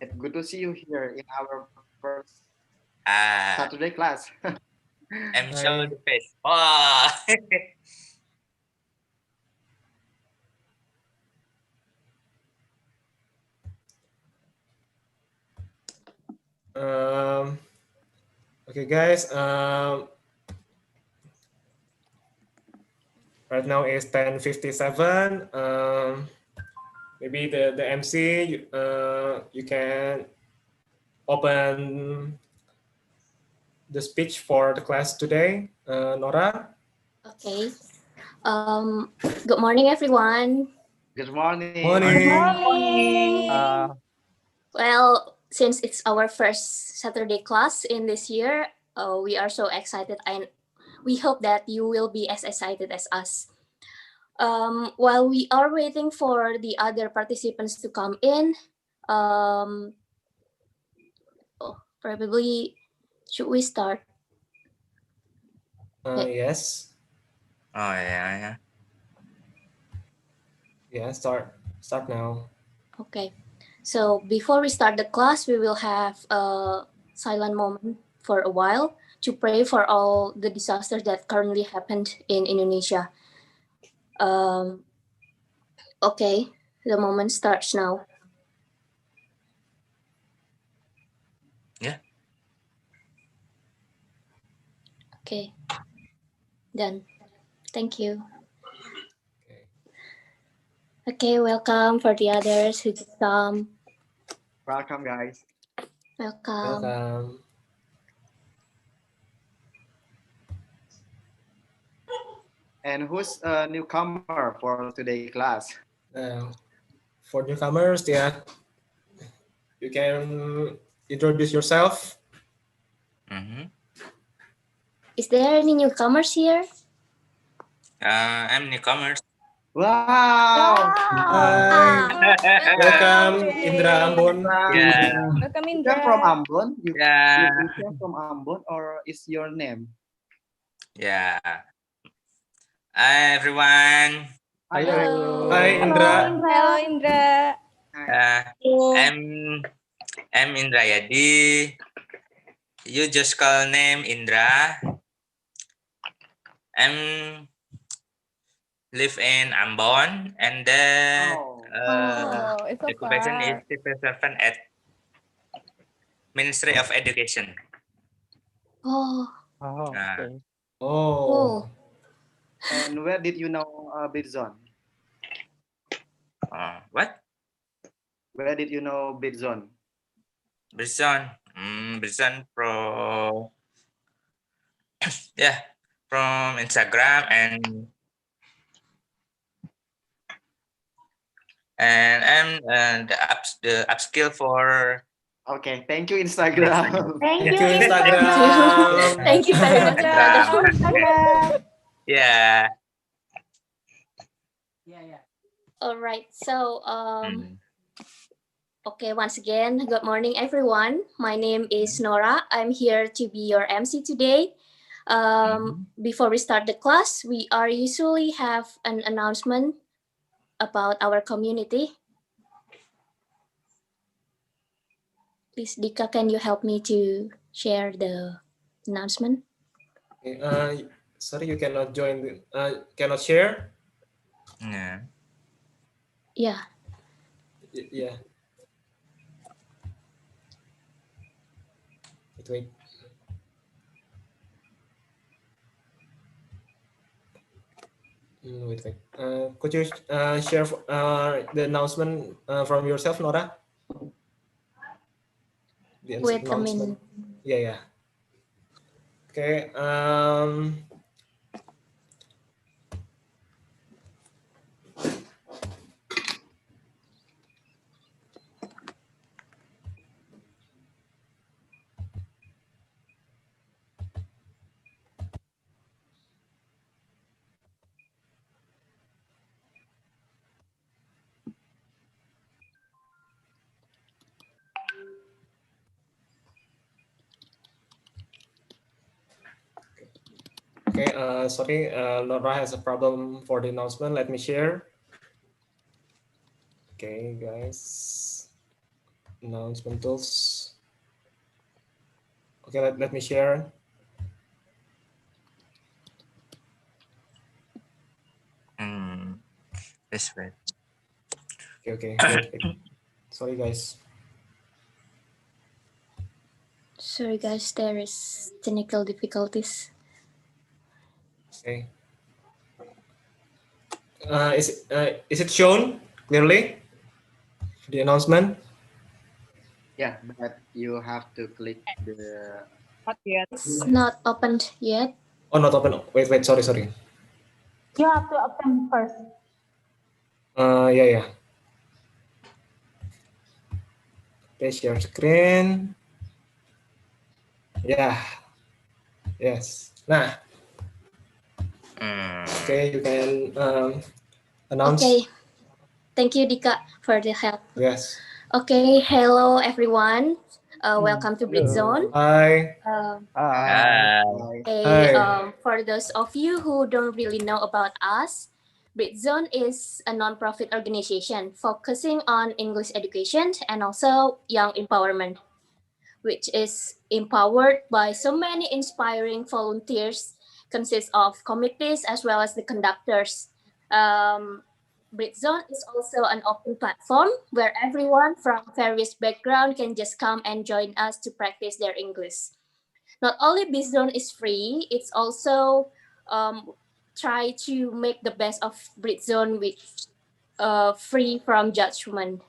It's good to see you here in our first Ah, Saturday class. I'm show Hi. the face. Wow. Um, okay, guys. Right now is 10:57. Maybe the MC, you can open the speech for the class today. Nora. Okay. Good morning, everyone. Good morning. Morning. Morning. Well, since it's our first Saturday class in this year, we are so excited, and we hope that you will be as excited as us. While we are waiting for the other participants to come in, probably should we start? Yes. Oh yeah, yeah. Yeah. Start now. Okay. So before we start the class, we will have a silent moment for a while to pray for all the disasters that currently happened in Indonesia. Um, okay, the moment starts now. Yeah. Okay, done. Thank you. Okay. Okay, welcome for the others who just come. Welcome, guys. Welcome. Welcome. And who's a newcomer for today class? For newcomers, yeah, you can introduce yourself. Mm-hmm. Is there any newcomers here? I'm newcomers. Wow! Hi. Welcome, Indra Hey. Ambon. Yeah. Welcome, You came from Indra. Ambon? Yeah. You came from Ambon, or is your name? Yeah. Hi everyone. Hi, Hello. Hi, Indra. Hello, Indra. Uh, I'm I'm Indra Yadi. You just call name Indra. I'm live in Ambon, and then Oh. Oh, it's so occupation is far. civil servant at Ministry of Education. Oh, Okay. Oh. And where did you know Britzone? What? Where did you know Britzone? Britzone. Britzone pro. Yeah, from Instagram and I'm the upskill for. Okay, thank you, Instagram. Thank you, thank you. Instagram. Thank you very much, brother. Instagram. Yeah. All right. So, Mm. okay, once again, good morning, everyone. My name is Nora. I'm here to be your MC today. Before we start the class, we are usually have an announcement about our community. Please, Dika, can you help me to share the announcement? Okay, sorry, you cannot join. Cannot share. Yeah. Yeah. Yeah. Wait. Wait. Could you share the announcement from yourself, Nora? The Wait a announcement. minute. Yeah. Okay. Okay. Sorry, Nora has a problem for the announcement. Let me share. Okay, guys. announcement tools. Okay, let me share. This way. Okay, wait. Sorry, guys. Sorry, guys, there is technical difficulties. Okay. Is it shown clearly? The announcement? Yeah, but you have to click the. Not yet. It's not opened yet. Oh, not open. Wait. Sorry. You have to open first. Yeah. Okay, share screen. Yeah. Yes. Nah. Okay, you can announce. Okay. Thank you, Dika, for the help. Yes. Okay, hello everyone. Welcome to Britzone. Hi. Hi. Okay, Hi. for those of you who don't really know about us, Britzone is a non-profit organization focusing on English education and also young empowerment, which is empowered by so many inspiring volunteers, consists of committees as well as the conductors. Um, Britzone is also an open platform where everyone from various backgrounds can just come and join us to practice their English. Not only Britzone is free, it's also try to make the best of Britzone with free from judgment.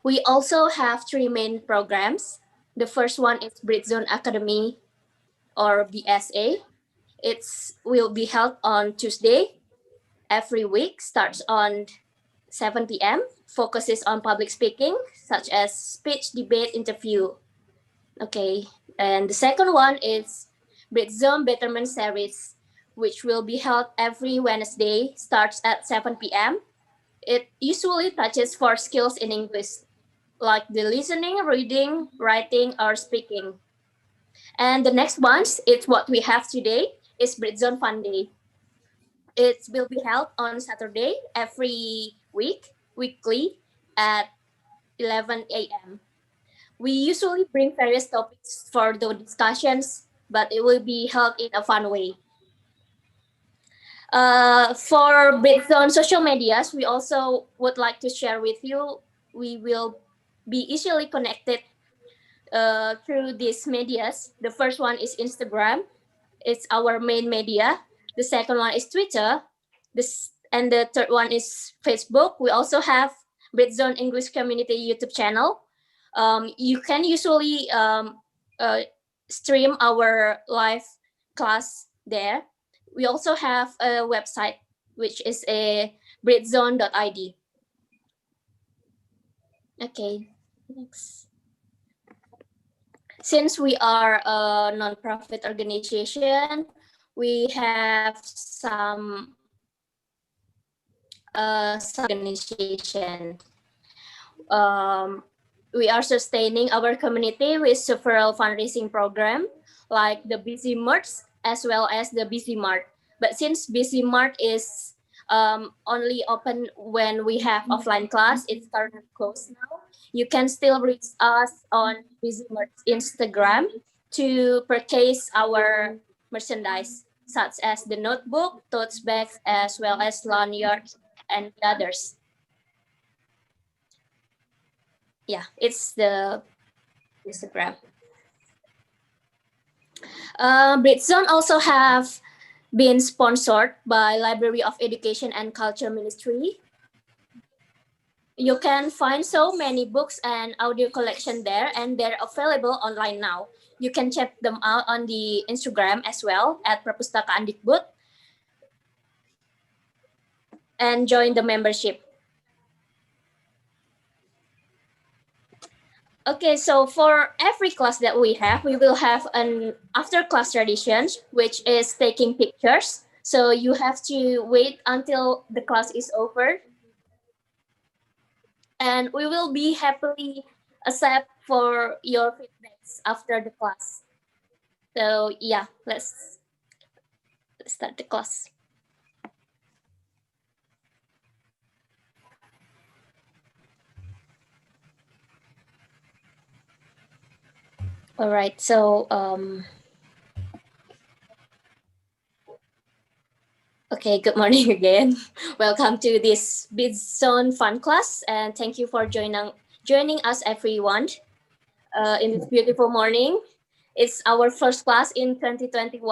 We also have three main programs. The first one is Britzone Academy or BSA. It's will be held on Tuesday every week, starts on 7 p.m. Focuses on public speaking, such as speech, debate, interview. Okay, and the second one is Britzone Betterment Series, which will be held every Wednesday, starts at 7 p.m. It usually touches four skills in English, like the listening, reading, writing, or speaking. And the next one, it's what we have today, is Britzone Fun Day. It will be held on Saturday every week, weekly at 11 a.m. We usually bring various topics for the discussions, but it will be held in a fun way. For Britzone social medias, we also would like to share with you. We will be easily connected through these medias. The first one is Instagram. It's our main media. The second one is Twitter. And the third one is Facebook. We also have Britzone English Community YouTube channel. You can usually stream our live class there. We also have a website, which is a britzone.id. Okay, next. Since we are a non-profit organization, we have some organization. We are sustaining our community with several fundraising program, like the Busy Marts as well as the Busy Mart. But since Busy Mart is only open when we have offline class, it's currently closed now. You can still reach us on Busy Mart's Instagram to purchase our merchandise, such as the notebook, tote bags, as well as lanyards and the others. Yeah, it's the Instagram. Britzone also have been sponsored by Library of Education and Culture Ministry. You can find so many books and audio collection there, and they're available online now. You can check them out on the Instagram as well at Perpustakaan Dikbud and join the membership. Okay, so for every class that we have, we will have an after class traditions, which is taking pictures. So you have to wait until the class is over. And we will be happily accept for your feedbacks after the class. So yeah, let's start the class. All right. So okay. Good morning again. Welcome to this Britzone fun class, and thank you for joining us, everyone, in this beautiful morning. It's our first class in 2021.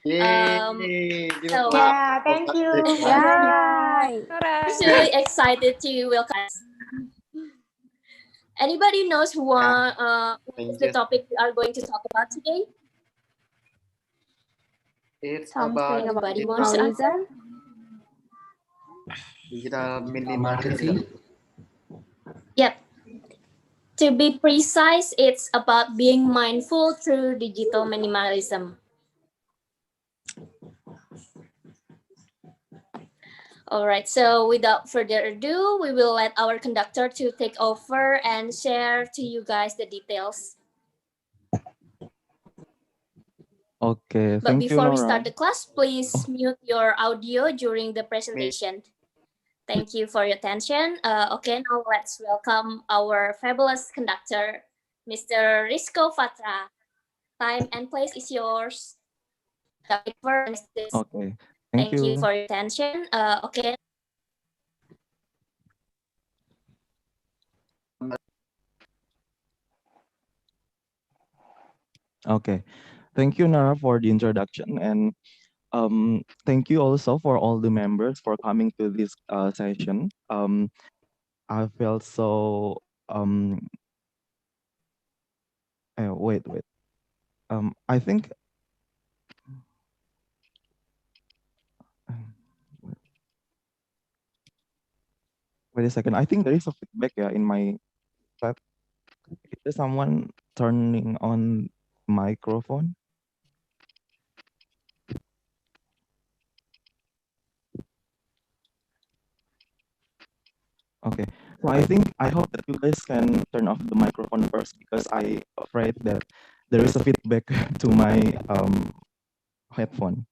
Yay! Give So applause Yeah, for thank you, Patrick. Sandra. Yay! I'm Hooray! really excited to welcome us. Anybody knows Yeah, what is thank the you. topic we are going to talk about today? It's Something about about Anybody wants to answer? minimalism. digital minimalism. Yep. To be precise, it's about being mindful through digital minimalism. All right, so without further ado, we will let our conductor to take over and share to you guys the details. Okay, But thank you, before we Nora. start the class, please Oh, mute your audio during the Me. presentation. Thank you for your attention. Okay, now let's welcome our fabulous conductor, Mr. Rizko Fatra. Time and place is yours. Take over and this. okay, thank Thank you you. for your attention. Okay. Okay, thank you, Nora, for the introduction, and thank you also for all the members for coming to this session. I felt so wait. I think um, wait a second. I think there is a feedback, yeah, in my chat. Is there someone turning on microphone? Okay. So I hope that you guys can turn off the microphone first because I afraid that there is a feedback to my headphone.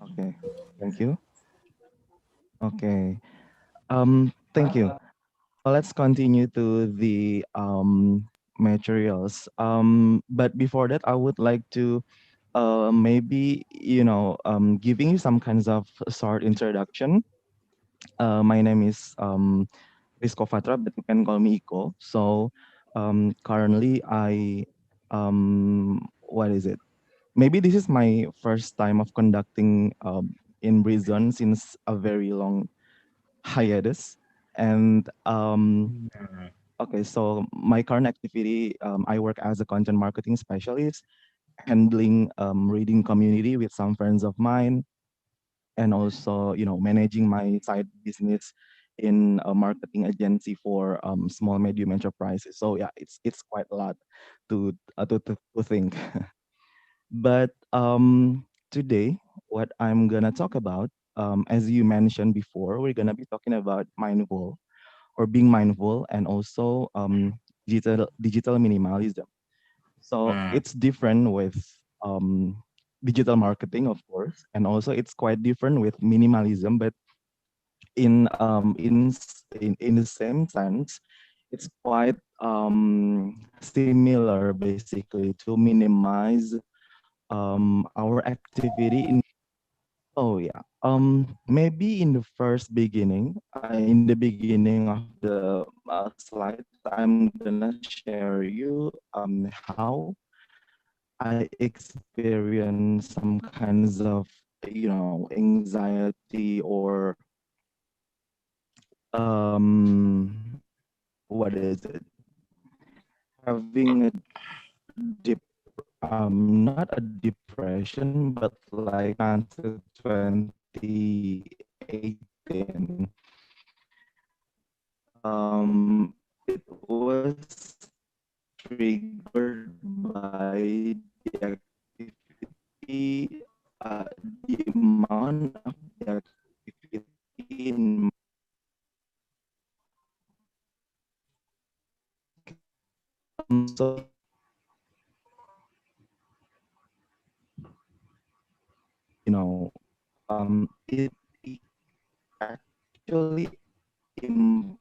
Okay. Thank you. Okay. Thank you. Let's continue to the materials. But before that, I would like to maybe giving you some kinds of short introduction. My name is Rizko Fatra, but you can call me Iko. So currently what is it? Maybe this is my first time of conducting in Britzone since a very long hiatus. And okay, so my current activity, I work as a content marketing specialist, handling reading community with some friends of mine, and also managing my side business in a marketing agency for small medium enterprises. So yeah, it's quite a lot to think. But today what I'm gonna talk about, as you mentioned before, we're gonna be talking about mindful or being mindful, and also digital minimalism. So it's different with digital marketing, of course, and also it's quite different with minimalism. But in the same sense, it's quite similar basically to minimize our activity in. Oh yeah. Maybe in the first beginning, in the beginning of the slides, I'm gonna share you how I experience some kinds of anxiety or what is it? Having a deep not a depression, but like until 2018. It was triggered by the activity, the amount of the activity in so it actually impacted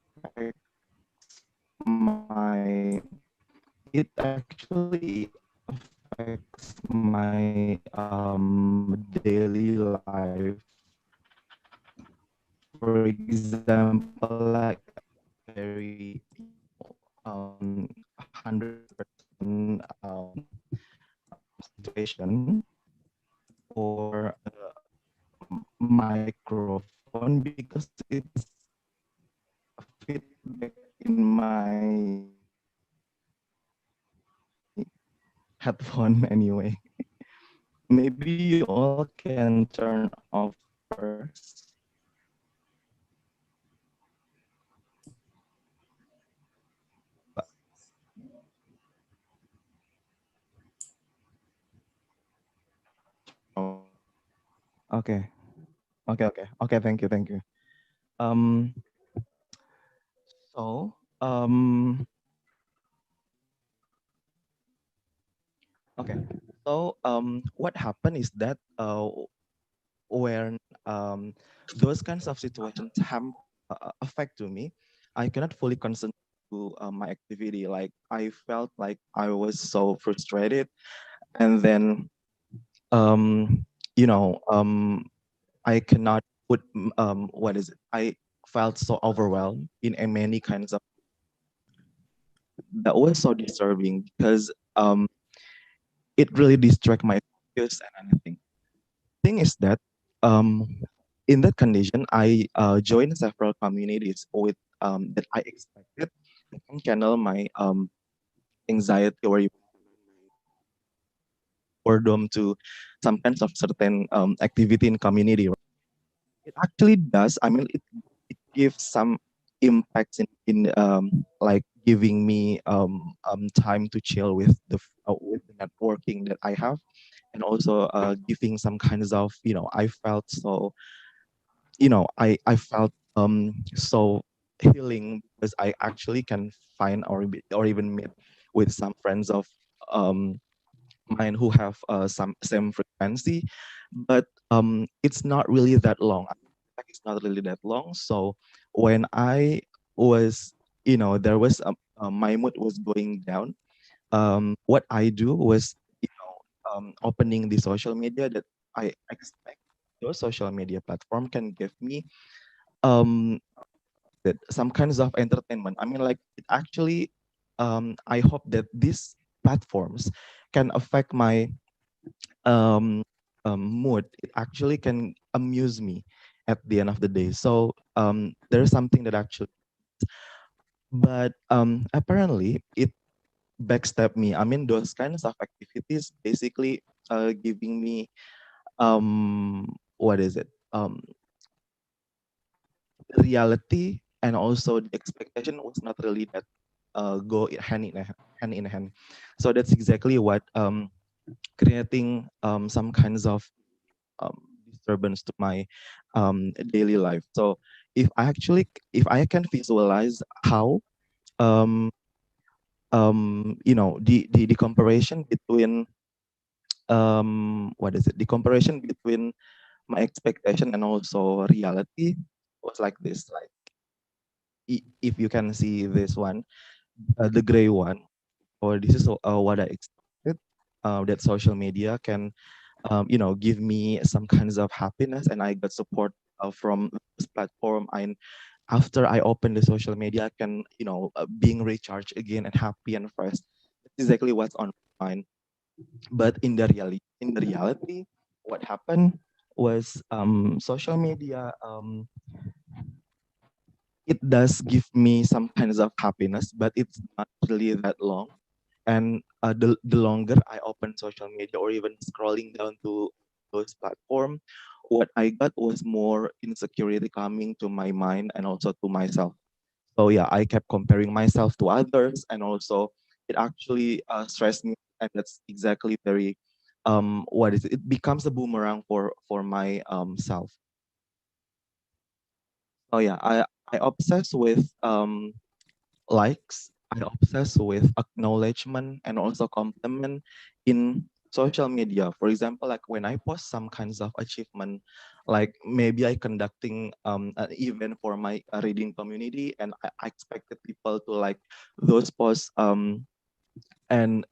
social media. For example, like when I post some kinds of achievement, like maybe I conducting an event for my reading community, and I expected people to like those posts, and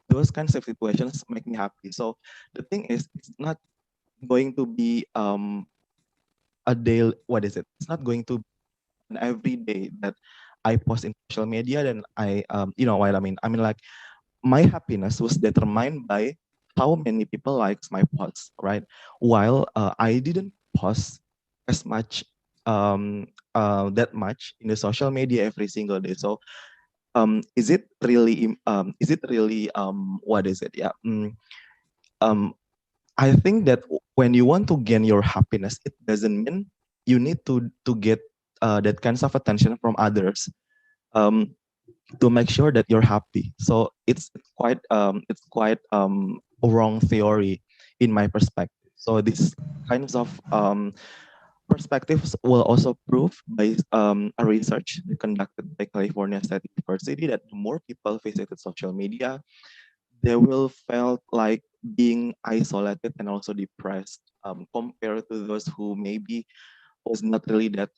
those kinds of situations make me happy. So the thing is, it's not going to be a day. What is it? It's not going to be an every day that I post in social media. Then you know what I mean. I mean, like my happiness was determined by how many people likes my posts, right? While I didn't post as much, that much in the social media every single day. So is it really is it really what is it? Yeah. Um, I think that when you want to gain your happiness, it doesn't mean you need to get that kinds of attention from others. Um, to make sure that you're happy. So it's quite a wrong theory in my perspective. So these kinds of perspectives will also prove by a research conducted by California State University that the more people visited social media, they will felt like being isolated and also depressed, compared to those who maybe was not really that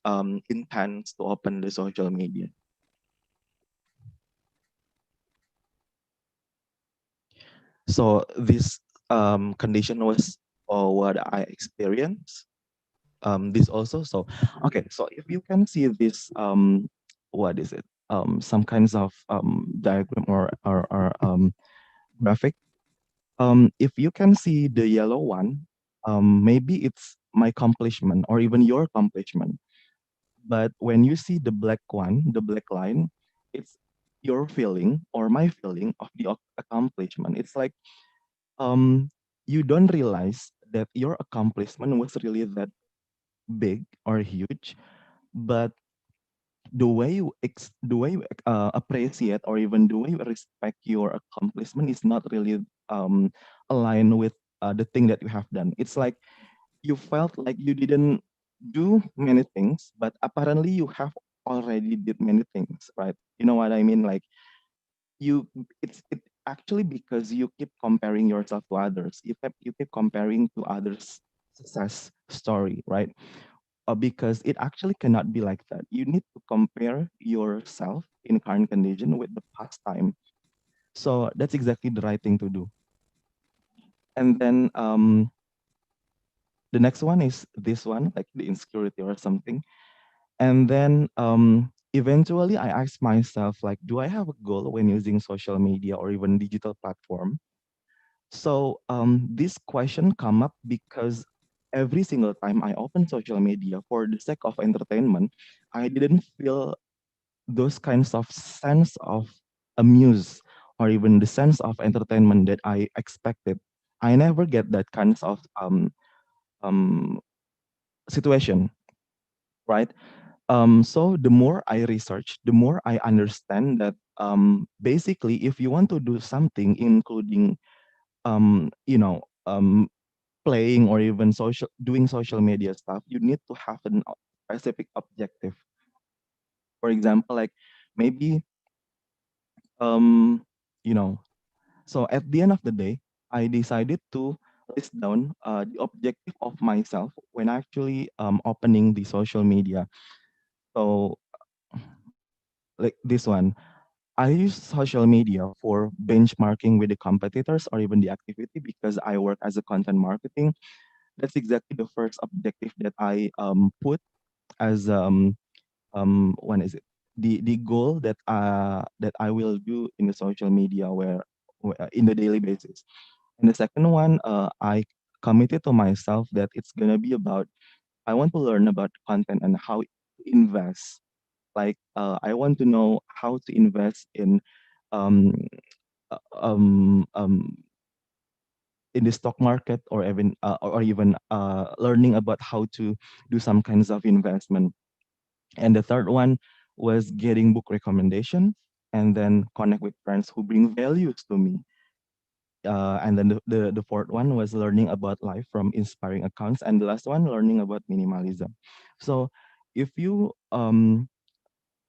intense to open the social media. So this condition was what I experienced. This also. So okay. So if you can see this, what is it? Some kinds of diagram or graphic. If you can see the yellow one, maybe it's my accomplishment or even your accomplishment. But when you see the black one, the black line, it's your feeling or my feeling of the accomplishment. It's like um, you don't realize that your accomplishment was really that big or huge, but the way you appreciate or even the way you respect your accomplishment is not really um, aligned with the thing that you have done. It's like you felt like you didn't do many things, but apparently you have already did many things, right? You know what I mean? Like you it actually because you keep comparing yourself to others, you keep comparing to others success story, right? Because it actually cannot be like that. You need to compare yourself in current condition with the past time. So that's exactly the right thing to do. And then the next one is this one, like the insecurity or something. And then eventually I asked myself, like, do I have a goal when using social media or even digital platform? So this question come up because every single time I open social media for the sake of entertainment, I didn't feel those kinds of sense of amuse or even the sense of entertainment that I expected. I never get that kinds of um, situation, right? So the more I research, the more I understand that basically, if you want to do something, including you know, playing or even doing social media stuff, you need to have an specific objective. For example, like maybe um, you know, so at the end of the day, I decided to list down the objective of myself when actually opening the social media. So like this one, I use social media for benchmarking with the competitors or even the activity because I work as a content marketing. That's exactly the first objective that I put as when is it the goal that I will do in the social media in the daily basis. And the second one, I committed to myself that it's gonna be about I want to learn about content and how to invest. Like I want to know how to invest um, uh, um, um, in the stock market or even learning about how to do some kinds of investment. And the third one was getting book recommendation and then connect with friends who bring values to me. And then the fourth one was learning about life from inspiring accounts. And the last one, learning about minimalism. So if you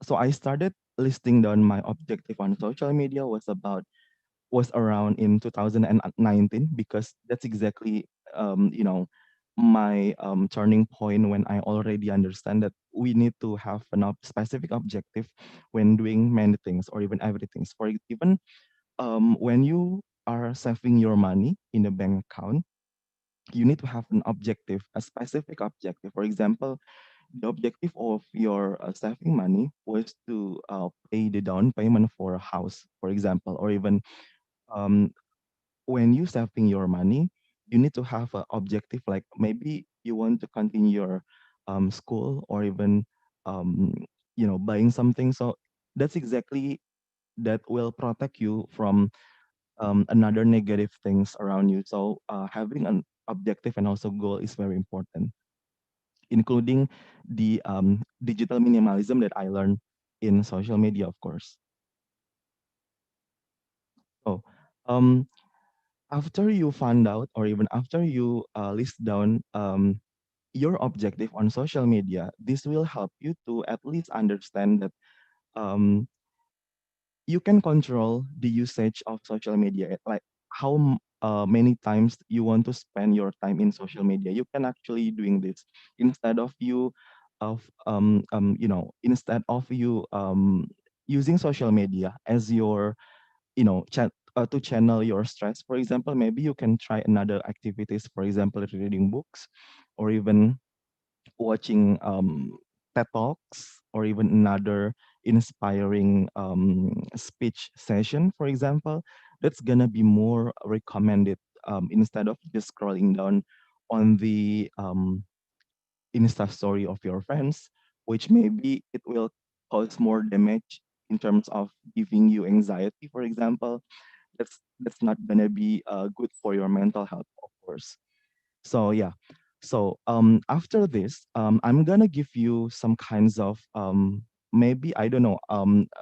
so I started listing down my objective on social media was about was around in 2019, because that's exactly you know, my turning point when I already understand that we need to have an specific objective when doing many things or even everything. For even when you are saving your money in a bank account, you need to have an objective, a specific objective. For example, the objective of your saving money was to pay the down payment for a house, for example, or even um, when you saving your money, you need to have an objective, like maybe you want to continue your school, or even um, buying something. So that's exactly that will protect you from another negative things around you. So having an objective and also goal is very important, including the digital minimalism that I learned in social media, of course. Oh, um, after you find out, or even after you list down your objective on social media, this will help you to at least understand that um, you can control the usage of social media, like how many times you want to spend your time in social media. You can actually doing this instead of you instead of you using social media as your chat to channel your stress. For example, maybe you can try another activities, for example reading books, or even watching TED Talks, or even another inspiring speech session, for example. That's gonna be more recommended instead of just scrolling down on the Insta story of your friends, which maybe it will cause more damage in terms of giving you anxiety, for example. That's not gonna be good for your mental health, of course. So yeah. So after this, I'm gonna give you some kinds of maybe I don't know,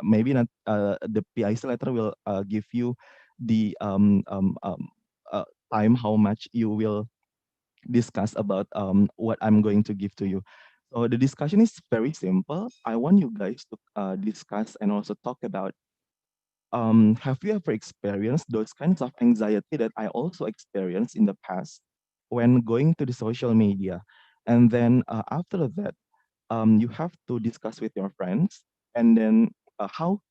maybe not the PIC letter will give you the uh, time how much you will discuss about what I'm going to give to you. So the discussion is very simple. I want you guys to discuss and also talk about have you ever experienced those kinds of anxiety that I also experienced in the past when going to the social media? And then after that, you have to discuss with your friends. And then how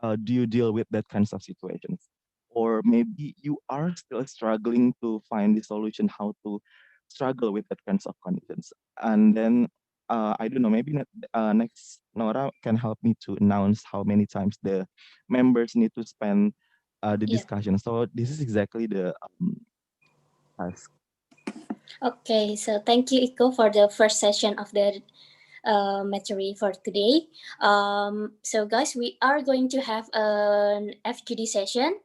do you deal with that kinds of situations? Or maybe you are still struggling to find the solution how to struggle with that kinds of conditions. And then I don't know, maybe next Nora can help me to announce how many times the members need to spend the Yeah. discussion. So this is exactly the task. Okay, so thank you, Iko, for the first session of the material for today. So, guys, we are going to have an FGD session.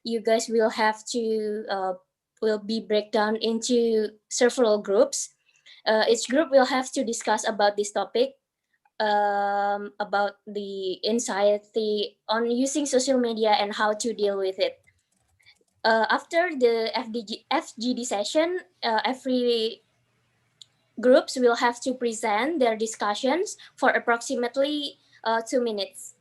You guys will have to will be break down into several groups. Each group will have to discuss about this topic, about the anxiety on using social media and how to deal with it. After the FGD session, every groups will have to present their discussions for approximately 2 minutes.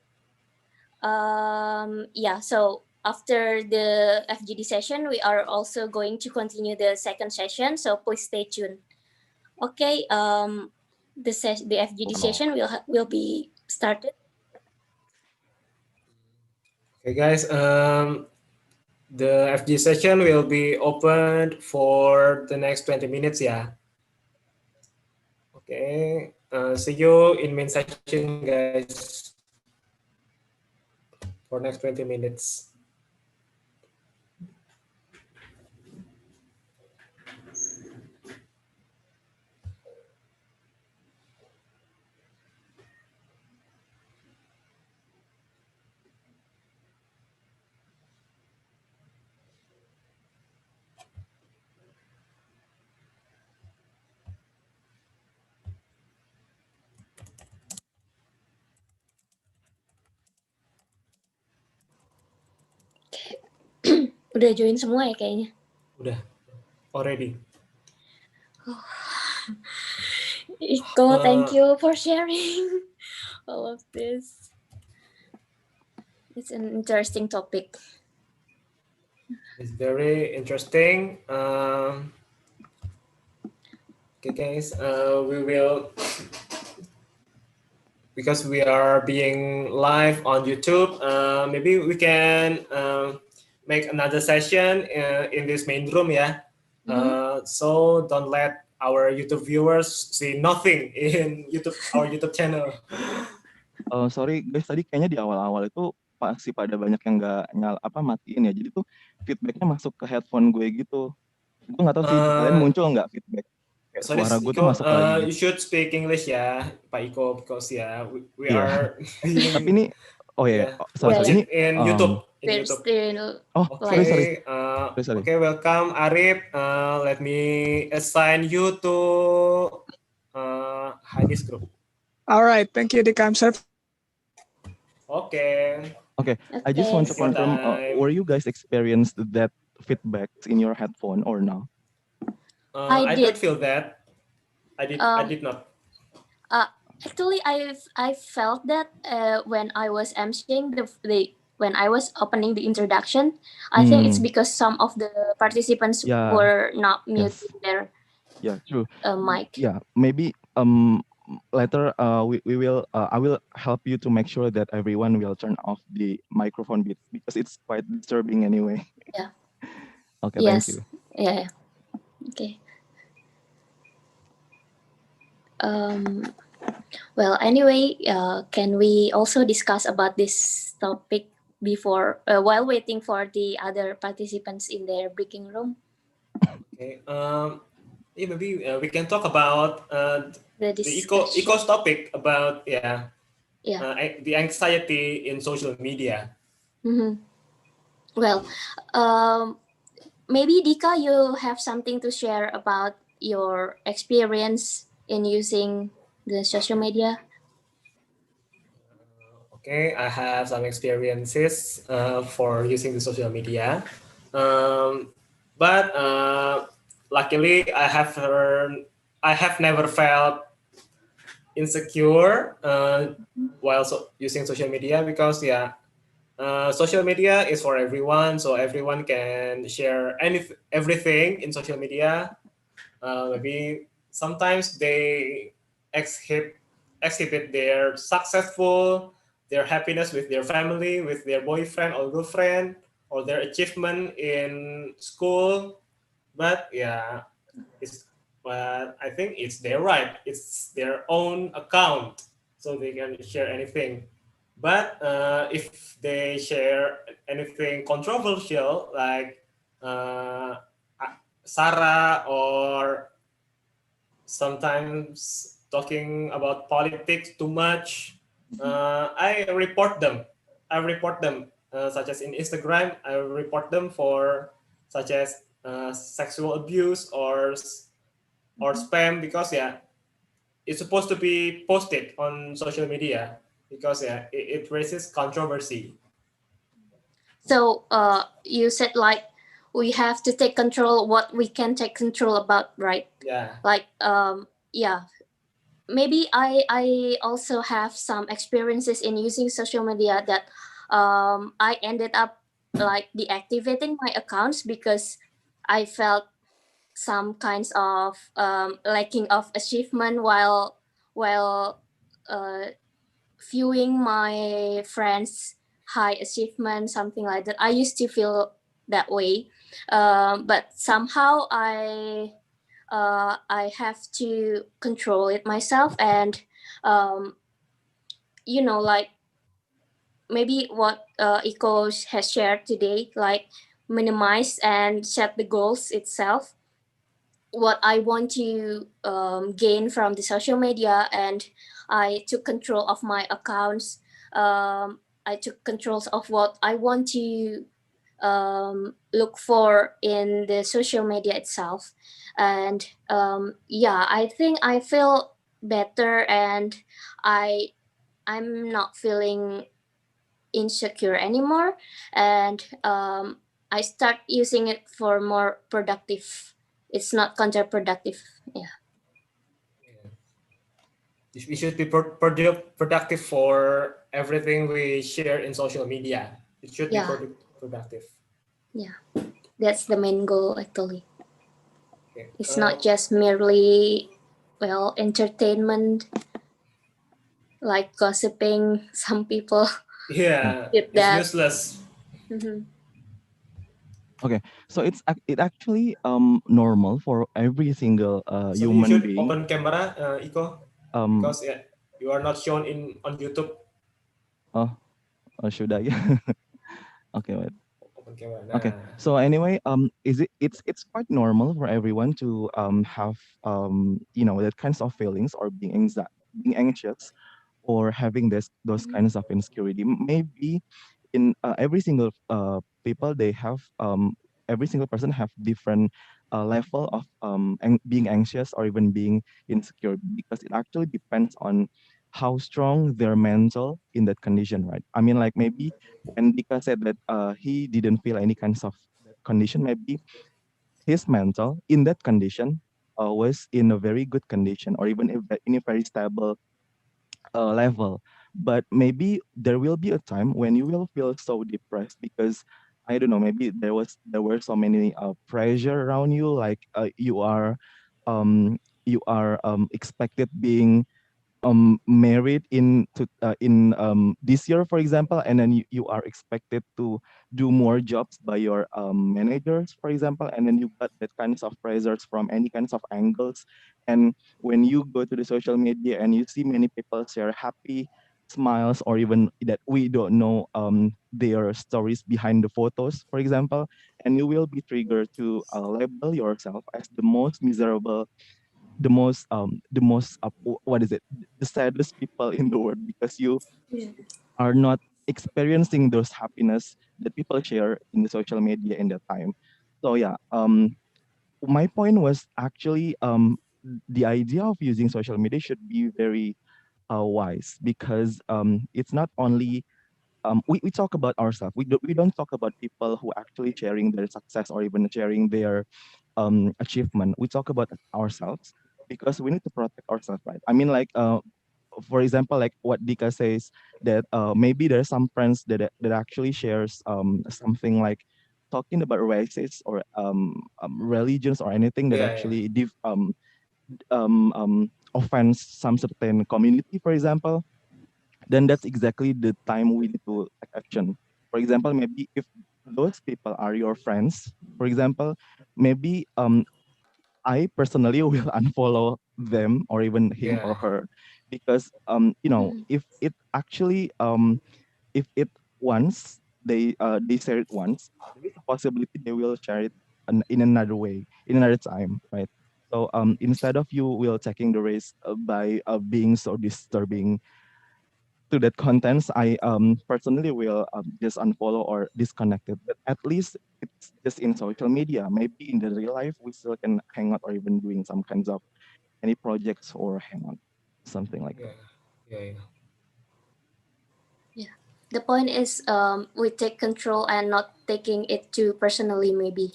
Yeah, so after the FGD session, we are also going to continue the second session, so please stay tuned. Okay, the FGD Wow. session will be started. Okay, guys. The FG session will be opened for the next 20 minutes. Yeah. Okay. See you in main session, guys, for next 20 minutes. Udah join semua ya kayaknya. Udah. Already. Iko, thank you for sharing all of this. It's an interesting topic. It's very interesting. Okay, guys, we will, because we are being live on YouTube, maybe we can make another session in this main room, yeah. So don't let our YouTube viewers see nothing in YouTube, our YouTube channel. Sorry guys, tadi kayaknya di awal-awal itu pasti pada banyak yang nggak matiin ya. Jadi tuh feedbacknya masuk ke headphone gue gitu. Gue nggak tahu sih kalian muncul nggak feedback. Kayak Sorry, suara gue tuh Iko, masuk lagi you gitu. should speak English ya, Pak Iko, because we Iya. are Tapi ini, sorry, watch ini it in YouTube. We're still sorry. Okay, welcome Arif. Let me assign you to Hadis group. All right, thank you, Dikam sir. Okay. I just want to Take your confirm, time. were you guys experienced that feedback in your headphone or no? I I did. don't feel that. I did not. Actually, I felt that when I was emceeing when I was opening the introduction, I think it's because some of the participants were not muting their True. mic. Yeah, maybe later we will I will help you to make sure that everyone will turn off the microphone bit because it's quite disturbing anyway. Yeah. Okay, Yes. thank you. Yeah. Okay. Well, anyway, can we also discuss about this topic before while waiting for the other participants in their breaking room? Okay. Yeah, maybe we can talk about the eco's topic about the anxiety in social media. Well, maybe Dika, you have something to share about your experience in using the social media. Okay, I have some experiences for using the social media, but luckily I have never felt insecure while using social media because social media is for everyone, so everyone can share everything in social media. Maybe sometimes they exhibit their their happiness with their family, with their boyfriend or girlfriend, or their achievement in school. But I think it's their right. It's their own account, so they can share anything. But if they share anything controversial, like Sarah, or sometimes talking about politics too much, I report them. Such as in Instagram. I report them for such as sexual abuse or spam, because it's supposed to be posted on social media because it raises controversy. So you said like we have to take control what we can take control about, right? Yeah. Like maybe I also have some experiences in using social media that I ended up like deactivating my accounts because I felt some kinds of lacking of achievement while viewing my friends high achievement, something like that. I used to feel that way, but somehow I have to control it myself, and like maybe what Eco has shared today, like minimize and set the goals itself, what I want to gain from the social media, and I took control of my accounts. I took control of what I want to look for in the social media itself, and I think I feel better, and I'm not feeling insecure anymore, and I start using it for more productive. It's not counterproductive. Yeah. We should be productive for everything we share in social media. It should be productive. Yeah. That's the main goal actually. Okay. It's not just merely, entertainment, like gossiping. Some people Yeah, did it's that. useless. Okay, so it actually normal for every single So you human should being. open camera, Iko, because you are not shown on YouTube. Oh, should I? Okay, wait. Open camera. Okay. Nah. So anyway, it's quite normal for everyone to have that kinds of feelings or being anxious or having those kinds of insecurity. Maybe in every single people they have every single person have different level of being anxious or even being insecure, because it actually depends on how strong their mental in that condition, right? I mean, like maybe when Dika said that he didn't feel any kinds of that condition, maybe his mental in that condition was in a very good condition or even in a very stable level. But maybe there will be a time when you will feel so depressed because I don't know, maybe there were so many pressure around you, like um you are expected being married in this year, for example, and then you are expected to do more jobs by your managers, for example, and then you got that kinds of pressures from any kinds of angles. And when you go to the social media and you see many people share happy smiles or even that we don't know their stories behind the photos, for example, and you will be triggered to label yourself as the most miserable, what is it, the saddest people in the world, because you are not experiencing those happiness that people share in the social media in that time. So yeah, my point was actually the idea of using social media should be very wise, because it's not only we talk about ourselves. We don't talk about people who actually sharing their success or even sharing their achievement. We talk about ourselves because we need to protect ourselves, right? I mean, like for example, like what Dika says, that maybe there's some friends that actually shares something like talking about races or religions or anything that Yeah, yeah. actually offends some certain community, for example. Then that's exactly the time we need to take action. For example, maybe if those people are your friends, for example, maybe I personally will unfollow them or even him or Yeah. her, because if it actually if it once they share it once, there is a possibility they will share it in another way, in another time, right? So instead of you will taking the risk by being so disturbing to that contents, I personally will just unfollow or disconnect it. But at least it's just in social media. Maybe in the real life we still can hang out or even doing some kinds of any projects or hang out, something like that. Yeah. Yeah, yeah. Yeah. The point is, we take control and not taking it too personally, maybe.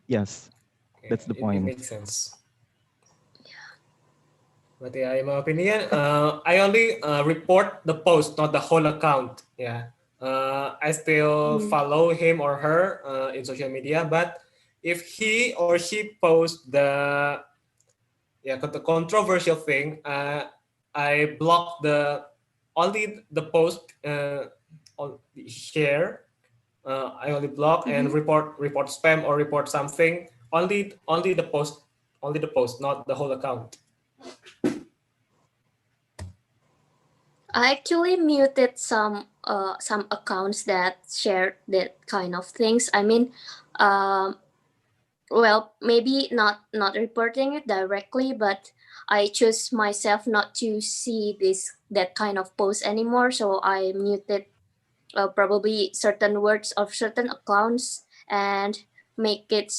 Yes, Yeah, that's the it point. makes sense. But yeah, in my opinion, I only report the post, not the whole account. Yeah, I still follow him or her in social media, but if he or she posts the controversial thing, I block only the post on share. I only block and report spam or report something. Only the post, not the whole account. I actually muted some accounts that shared that kind of things. I mean, um, maybe not reporting it directly, but I choose myself not to see that kind of post anymore. So I muted probably certain words of certain accounts and make it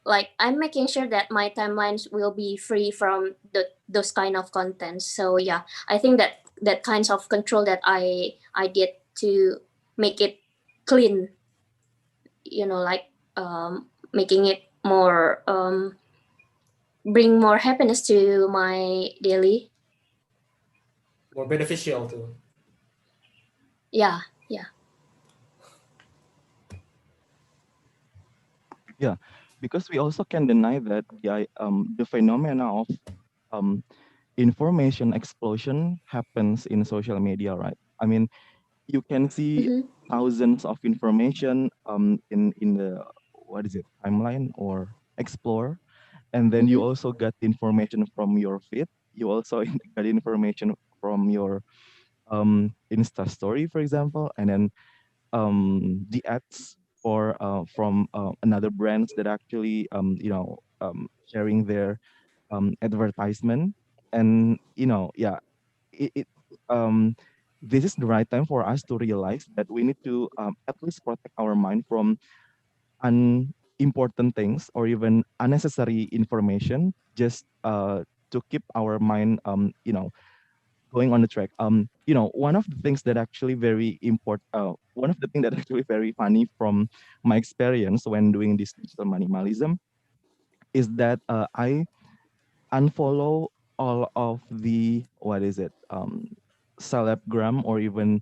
like I'm making sure that my timelines will be free from those kind of contents. So yeah, I think that kinds of control that I did to make it clean, like making it more bring more happiness to my daily. More beneficial too. Yeah, yeah. Yeah, because we also can deny that the phenomena of um, information explosion happens in social media, right? I mean, you can see Mm-hmm. thousands of information in the what is it timeline or explore, and then you Mm-hmm. also get the information from your feed. You also get information from your Insta story, for example, and then the ads for from another brands that actually sharing their advertisement. And yeah, it um this is the right time for us to realize that we need to at least protect our mind from unimportant things or even unnecessary information, just to keep our mind going on the track. One of the things that actually very important, one of the things that actually very funny from my experience when doing this digital minimalism is that I unfollow all of the what is it celebgram or even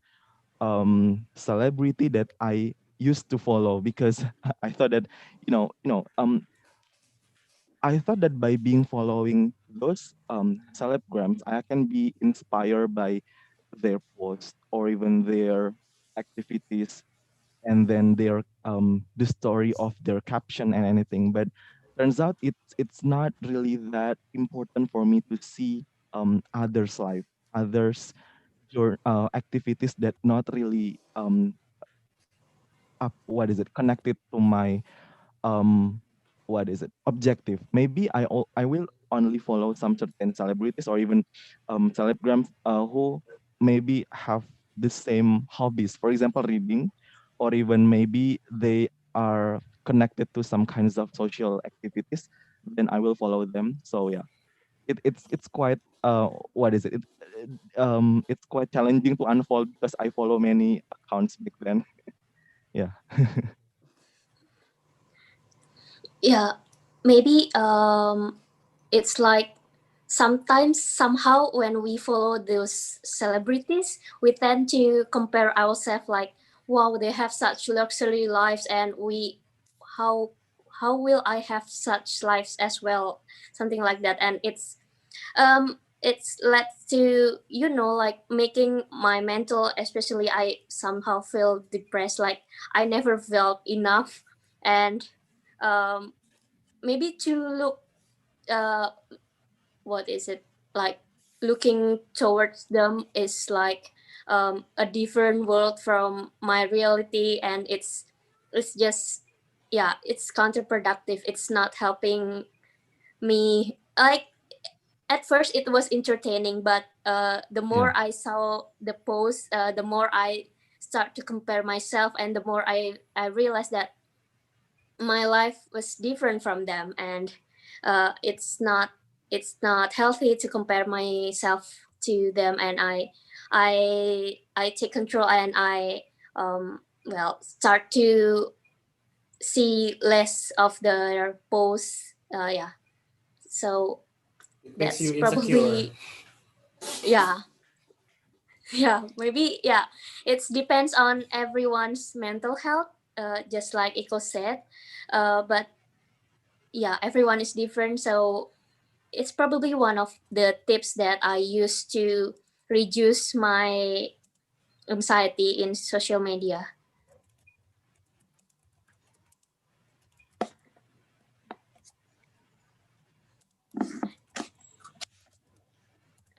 celebrity that I used to follow, because I thought that I thought that by being following those celebrams, I can be inspired by their posts or even their activities, and then their the story of their caption and anything. But turns out it's not really that important for me to see others' life, others your activities that not really up what is it connected to my um what is it objective. Maybe I will only follow some certain celebrities or even celebrams who maybe have the same hobbies, for example reading, or even maybe they are connected to some kinds of social activities, then I will follow them. So yeah, it's quite what is it's quite challenging to unfold because I follow many accounts back then. Yeah. Yeah, maybe it's like sometimes somehow when we follow those celebrities, we tend to compare ourselves like, wow, they have such luxury lives, and how how will I have such lives as well, something like that. And it's led to, like making my mental, especially I somehow feel depressed, like I never felt enough. And um maybe to look, uh what is it, like looking towards them is like a different world from my reality, and it's just, yeah, it's counterproductive. It's not helping me. Like at first it was entertaining, but the Yeah. more I saw the post, the more I start to compare myself, and the more I realized that my life was different from them. And it's not healthy to compare myself to them. And I take control, and I start to see less of their posts. Yeah, so It makes you that's insecure. probably, yeah. Yeah, maybe, yeah, it depends on everyone's mental health, just like Iko said. But yeah, everyone is different, so it's probably one of the tips that I use to reduce my anxiety in social media.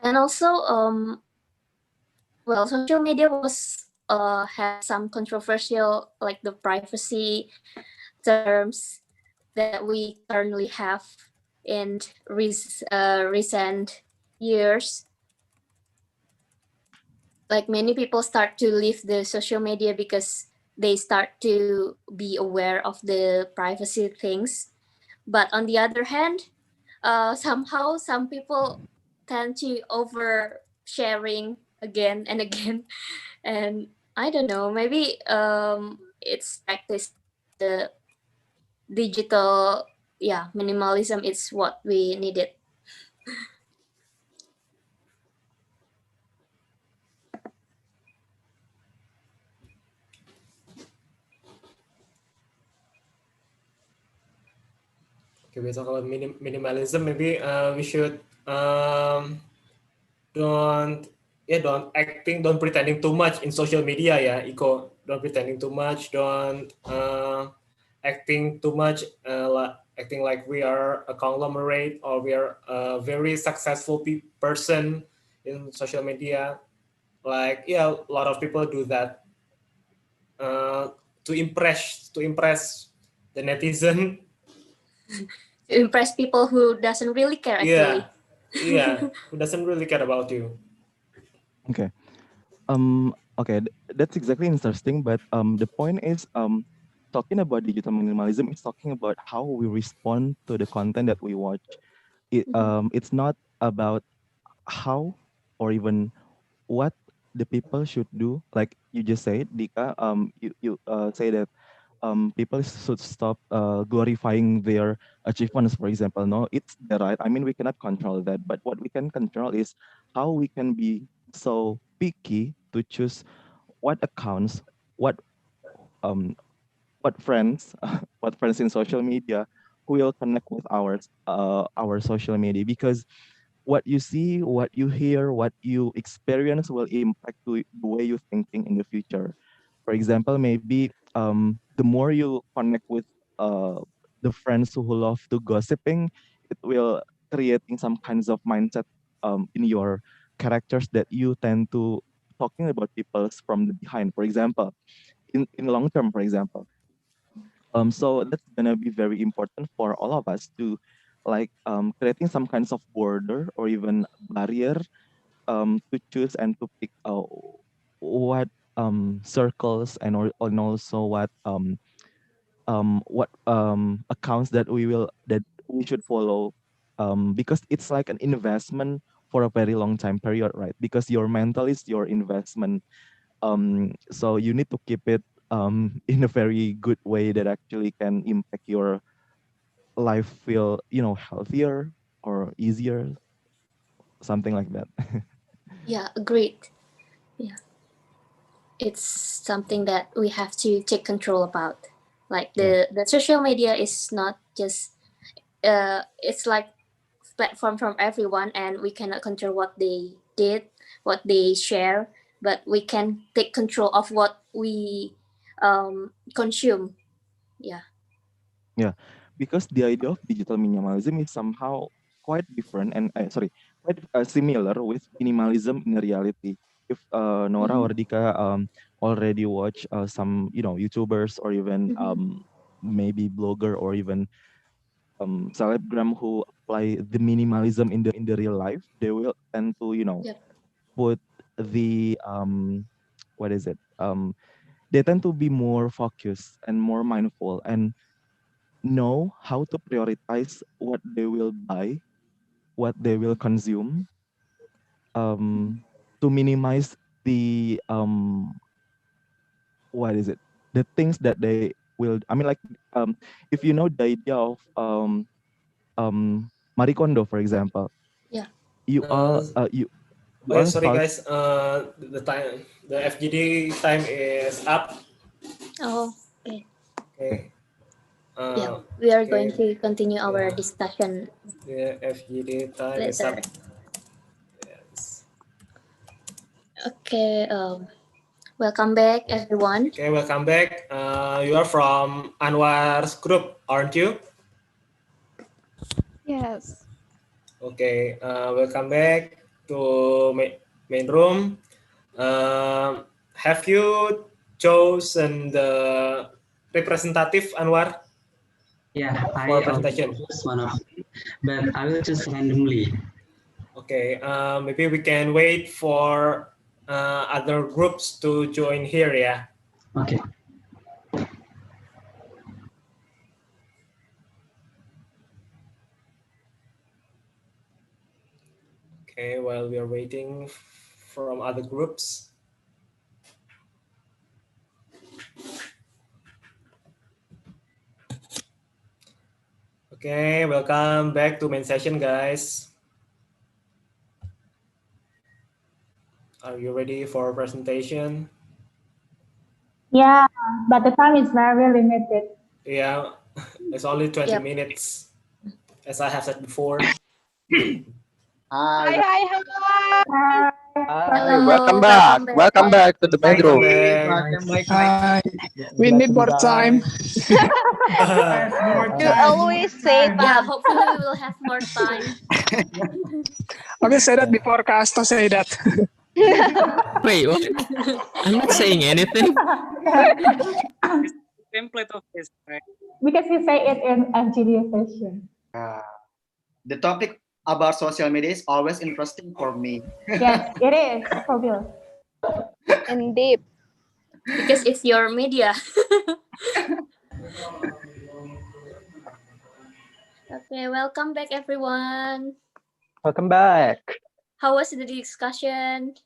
And also, social media was has some controversial, like the privacy terms that we currently have in recent years. Like many people start to leave the social media because they start to be aware of the privacy things. But on the other hand, somehow some people tend to over sharing again and again. And I don't know, maybe it's practicing the digital, yeah, minimalism is what we needed. Okay, we talk about minimalism. Maybe we should don't don't pretending too much in social media. Yeah, Iko, don't pretending too much. Don't acting too much. Acting like we are a conglomerate or we are a very successful person in social media. Like yeah, a lot of people do that to impress the netizen. To impress people who doesn't really care actually. Yeah, who doesn't really care about you. Okay. Okay, that's exactly interesting. But the point is, talking about digital minimalism is talking about how we respond to the content that we watch. It's not about how or even what the people should do. Like you just said, Dika, you say that people should stop glorifying their achievements, for example. No, it's the right. I mean, we cannot control that, but what we can control is how we can be so picky to choose what accounts, what um, what friends, what friends in social media who will connect with our social media, because what you see, what you hear, what you experience will impact the way you're thinking in the future. For example, maybe the more you connect with uh, the friends who love to gossiping, it will creating some kinds of mindset in your characters that you tend to talking about people from the behind. For example, in long term, for example. So that's gonna be very important for all of us to like creating some kinds of border or even barrier to choose and to pick what circles and also what accounts that we should follow, because it's like an investment for a very long time period, right? Because your mental is your investment, so you need to keep it in a very good way that actually can impact your life, feel healthier or easier, something like that. Yeah, agreed. Yeah, it's something that we have to take control about. Like Yeah. the social media is not just it's like platform from everyone, and we cannot control what they did, what they share, but we can take control of what we consume. Yeah. Yeah, because the idea of digital minimalism is somehow quite different and sorry, quite similar with minimalism in reality. If Nora Mm-hmm. or Dika already watch some YouTubers or even Mm-hmm. maybe blogger or even celebgram who apply the minimalism in the real life, they will tend to Yep. put the what is it they tend to be more focused and more mindful and know how to prioritize what they will buy, what they will consume, to minimize the what is it? The things that they will. I mean, like if you know the idea of Marie Kondo, for example, Yeah. you Uh, all you okay, all sorry thought. guys. The FGD time is up. Oh, okay. Okay, Okay. Yeah, we are going Okay. to continue our Yeah. discussion The FGD time is later. up. Yes. Okay. Welcome back, everyone. Okay. Welcome back. You are from Anwar's group, aren't you? Yes. Okay. Welcome back to main room. Have you chosen the representative Anwar Yeah, for I already presentation? chose one of them, but I will choose randomly. Okay, maybe we can wait for other groups to join here, yeah. Okay. Okay, while we are waiting from other groups. Okay, welcome back to main session, guys. Are you ready for presentation? Yeah, but the time is very limited. Yeah, it's only 20 Yep. minutes. as I have said before. Hi. Hi. Hello, Welcome back. Welcome back to the Welcome bedroom. back. Hi. We need more time. You always say Yeah, that. hopefully we will have more time. I will say that before Casto say that. Wait, what? I'm not saying anything. Template of this, right? Because you say it in FGD session. The topic about social media is always interesting for me. Yes, it is. For real. And deep. Because it's your media. Okay, welcome back everyone. Welcome back. How was the discussion?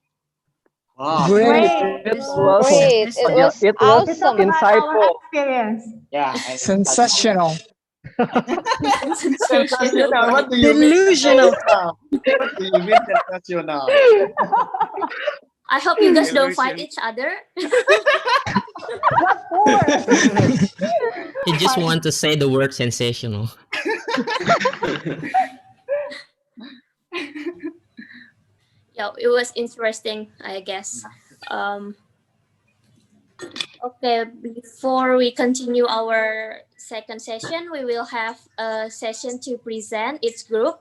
Wow. Great. It was Great. It was it was We talk awesome. about our insightful. experience. Yeah. Sensational. Sensational. What do you mean? Delusional. Sensational? What do you mean sensational? I hope you guys don't fight each other. What for? You just want to say the word sensational. Yeah, it was interesting, I guess. Okay, before we continue our second session, we will have a session to present each group.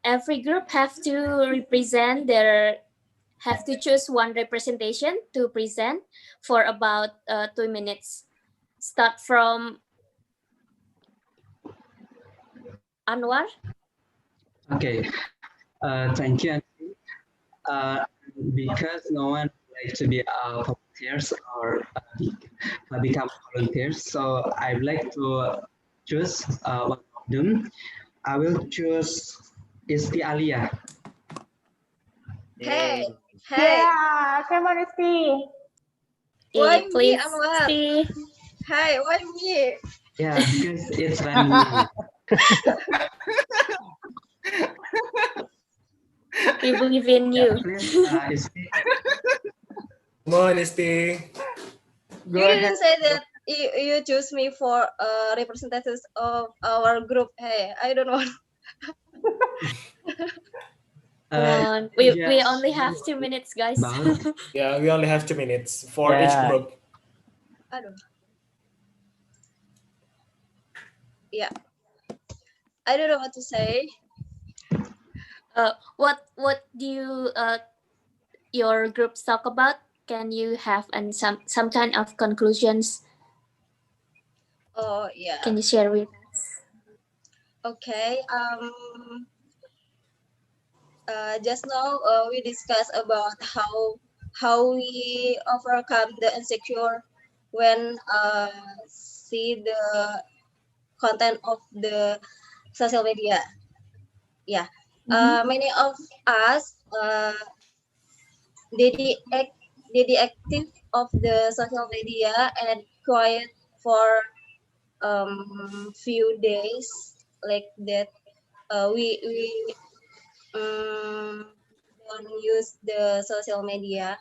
Every group have to choose one representation to present for about 2 minutes. Start from Anwar. Okay. Thank you. Because no one likes to be volunteers or become volunteers, so I'd like to choose one of them. I will choose Isti Alia. Hey, Yeah, come on, see. Why me, Please, Anwar? Steve. Hi, why me? Yeah, because it's randomly. We believe in Yeah, you. please, Isti. Come on, Isti. You didn't say that you choose me for representatives of our group. Hey, I don't know. Come on. We Yes. only have 2 minutes, guys. About Yeah, we only have 2 minutes for each Yeah. group. Aduh. Yeah, I don't know what to say. What do you your groups talk about? Can you have some kind of conclusions? Oh yeah. Can you share with us? Okay. Just now we discussed about how we overcome the insecure when see the content of the social media. Yeah. Many of us active of the social media and quiet for few days like that. We don't use the social media.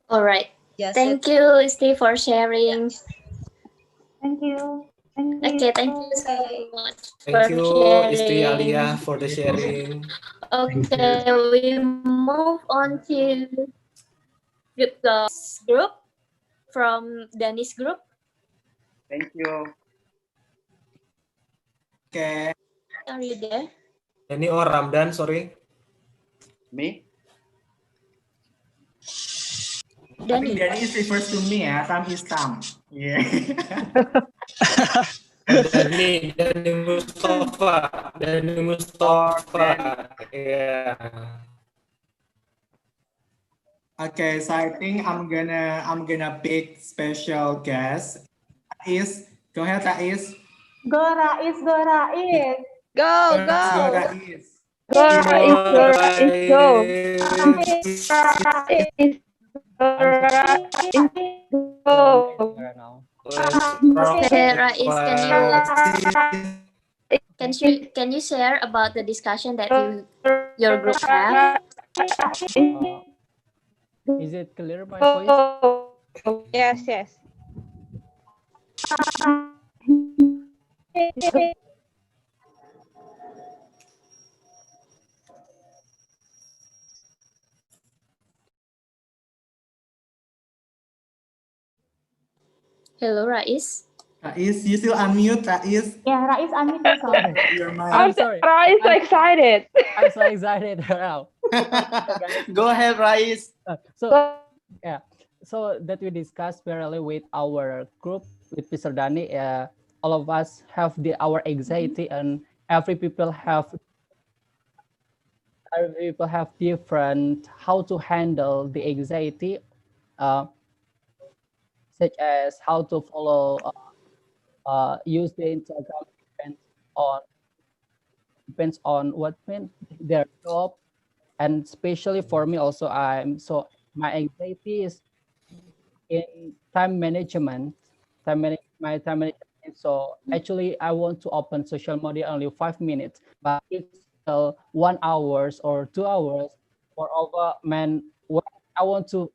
All right. Just Thank you, Steve, for sharing. Thank you. Thank Okay, thank you so Okay. much Thank for you, Isti sharing. Alia, for the sharing. Okay, we move on to group from Danish group. Thank you. Okay. Are you there? Ini Ramdan, sorry. Me? I Danny. think Danny is refers to me ya, Tam is Tam. Yeah. Dani Mustafa. Yeah. Okay, so I think I'm gonna pick special guest. Go ahead, Rais. Go Rais, go Rais. Go, Let's go, go. Rais. Come on, Go. Go. Let's rock Okay, it, Rais, can you share about the discussion that your group have? Is it clear my voice? Yes. Hello, Rais. Rais, you still unmute, Rais. Yeah, Rais unmute yourself. Your mic. I'm sorry. so excited. I'm so excited now. Go ahead, Rais. So yeah, so that we discussed barely with our group with Mr. Dani. All of us have our anxiety, and every people have different how to handle the anxiety, uh, such as how to follow, use the Instagram on depends on what mean their job, and especially for me also, my anxiety is in time management, my time management. So actually, I want to open social media only 5 minutes, but it's still 1 hours or 2 hours. Moreover, man, when I want to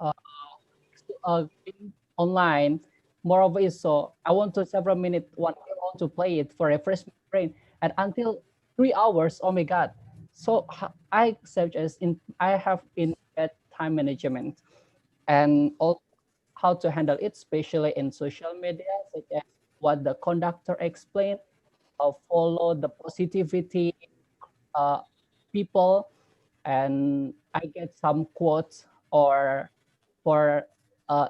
uh, being online, moreover is so I want to several minutes, 1 hour, I want to play it for refresh my brain, and until 3 hours. Oh my god! So I suggest I have in bad time management, and also how to handle it, especially in social media, such as what the conductor explained, follow the positivity people, and I get some quotes or for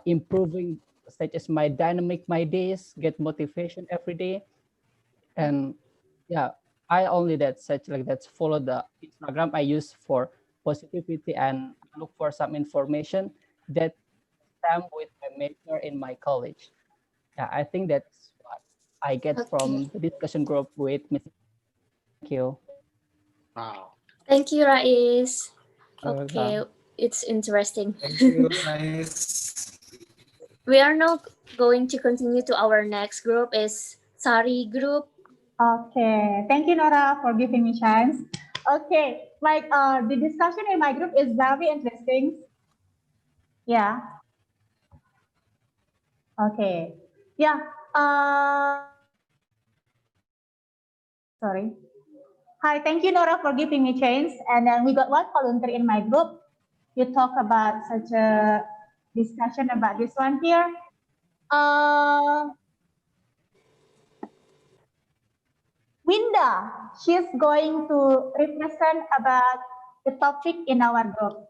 improving, such as my dynamic, my days, get motivation every day. And yeah, I only that such like that follow the Instagram I use for positivity, and look for some information that stem with my major in my college. Yeah, I think that's what I get Okay. from the discussion group with Mr. Thank you. Wow. Thank you, Rais. Okay, Welcome. it's interesting. Thank you, guys. We are now going to continue to our next group is Sari group. Okay, thank you, Nora, for giving me chance. Okay, the discussion in my group is very interesting. Yeah. Okay. Yeah. Sorry. Hi, thank you, Nora, for giving me chance. And then we got one volunteer in my group. You talk about such a discussion about this one here. Winda, she's going to represent about the topic in our group.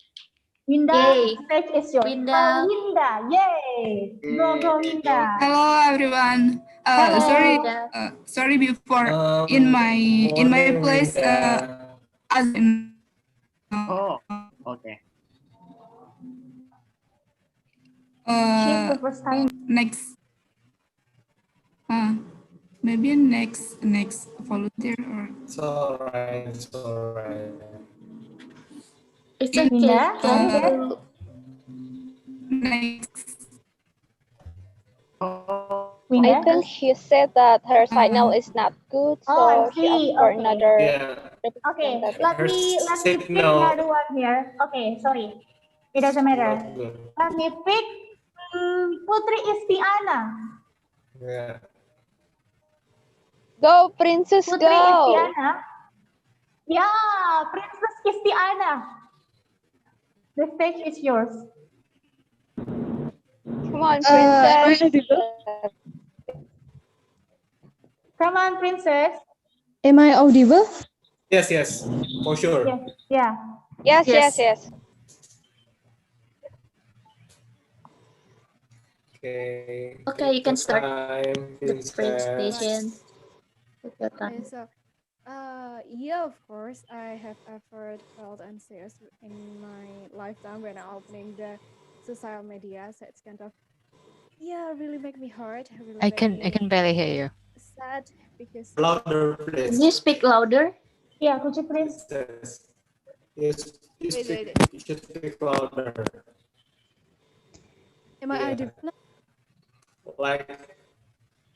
Winda, Yay. stage is yours. Winda. Winda, yay! Go, Winda. Hello everyone. Hello. Sorry, Winda. sorry before Good in my morning, place. Winda. As Oh, okay. She's the first time. next, maybe next volunteer or It's alright. It's alright. It's okay. Winda, are you there? next. Oh, I Winda? think she said that her signal is not good, Oh, I so she asked see. for Okay. another Yeah. Okay, representative. let Her me pick signal another one here. Okay, sorry. It doesn't matter. not good. Let me pick Putri Istiana. Yeah. Go, princess, Putri go! Istiana. Yeah, Princess Istiana. The stage is yours. Come on, princess. Come on, Princess. Am I audible? Yes, yes, for sure. Yes, yeah. Yes, Yes. yes, yes. Okay. Okay, you Take can your start time, the princess. presentation. Take your Okay, time. so yeah, of course, I have ever felt anxious in my lifetime when I'm opening the social media. So it's kind of really make me hurt, really I make can me barely hear you. sad because Louder, Can you please. speak louder? Yeah, could you please? Princess. Yes, you wait, speak. wait, You should speak louder. am I Yeah, audible now? like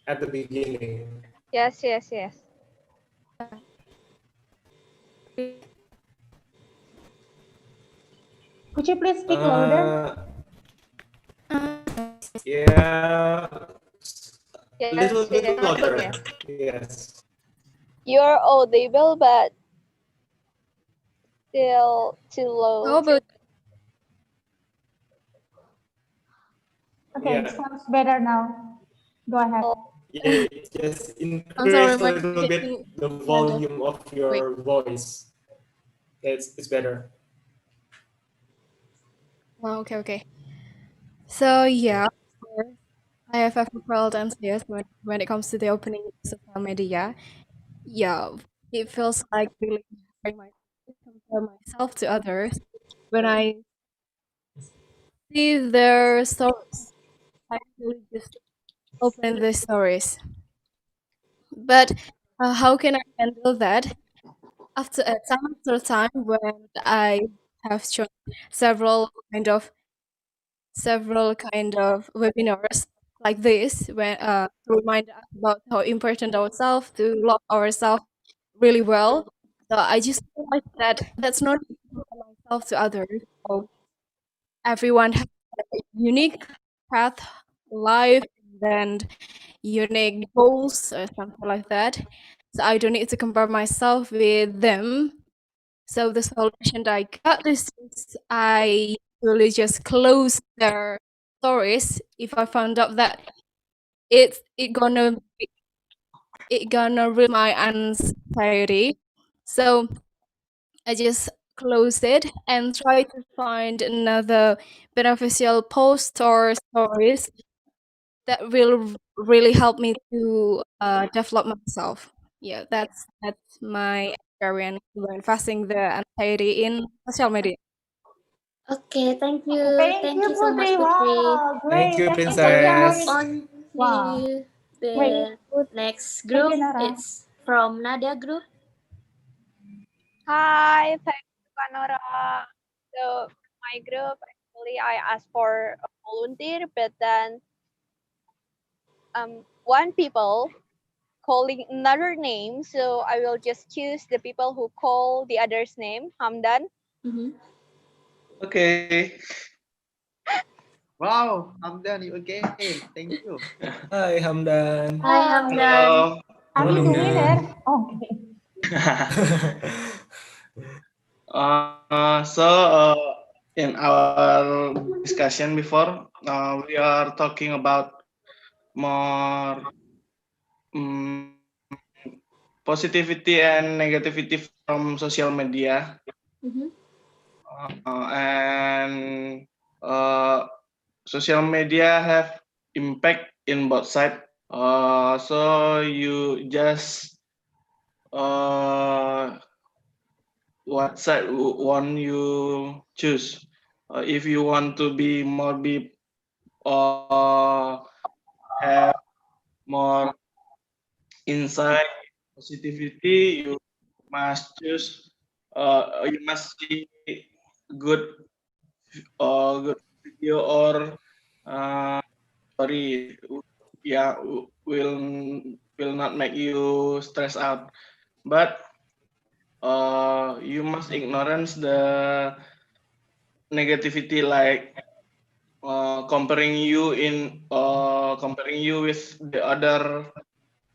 at the beginning. Yes, yes, yes. Could you please speak louder? Yeah. A little bit yes, louder. yes. Yes. You're audible, but still too low. How about Okay, Yeah. sounds better now. Go ahead. Yeah, just I'm sorry, increase a my little bit connection the kind of volume of weak. your voice. It's better. Oh, okay. So yeah, of course, I have ever felt anxious when it comes to the opening of social media. Yeah, it feels like really comparing compare myself to others when I see their stories. I really just open the stories. But how can I handle that after time after time when I have joined several kind of webinars like this when to remind us about how important ourselves to love ourselves really well. So I just realized that that's not myself to others. So everyone has a unique path, life, and unique goals or something like that. So I don't need to compare myself with them. So the solution that I got is I usually just close their stories if I found out that it gonna ruin my anxiety. So I just close it and try to find another beneficial post or stories that will really help me to develop myself. Yeah, that's my experience when facing the anxiety in social media. Okay, thank you. Thank Thank you, you so much, Putri. Putri. Wow, Thank great. you, Thank you Okay, for we move Princess. sharing. on Wow, to great. the next Thank group. you, Nora. It's from Nadia Group. Hi, thank you, Kanora. So my group, actually, I asked for a volunteer, but then one people calling another name, so I will just choose the people who call the other's name, Hamdan. Okay. Wow, I'm done. You again. Thank you. Hi, Hamdan. Hi, Hamdan. Hello. Are you the Morning, winner? man. Okay. In our discussion before, we are talking about more positivity and negativity from social media. And social media have impact in both sides. So you just what side one you choose. If you want to be more deep or have more insight, positivity, you must choose. You must see good good video or uh, story. Yeah, will not make you stress out. But you must ignorance the negativity like comparing you with the other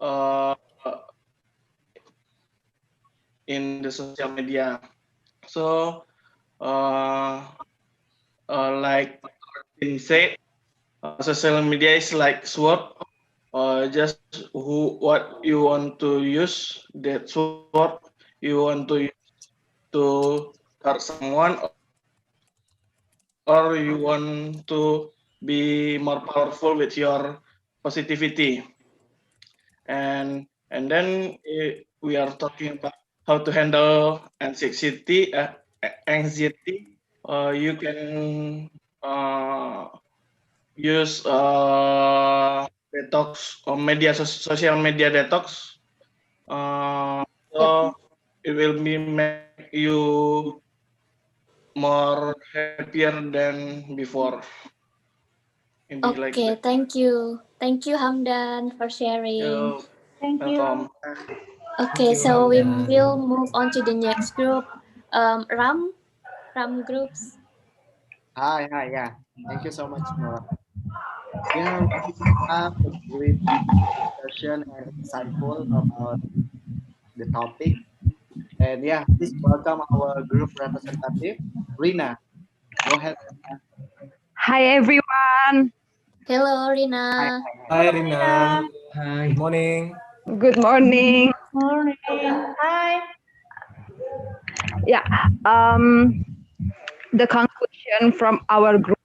uh, in the social media. So like Martin said, social media is like sword. Just what you want to use that sword you want to use to hurt someone, or you want to be more powerful with your positivity. And then we are talking about how to handle anxiety. You can use detox or social media detox. So it will be make you more happier than before. Maybe like Okay, that. thank you. Thank you, Hamdan, for sharing. You're Thank welcome. you. Thank Okay, you, so we Hamdan. will move on to the next group. Ram groups. Hi, yeah. Thank you so much, Nora. Yeah, we have a great discussion and insightful about the topic. And yeah, please welcome our group representative, Rina. Go ahead. Hi everyone. Hello, Hi, Rina. hi, hi. Hi, Rina. Hi. Good morning. Good morning. Morning. Hi. Yeah. The conclusion from our group.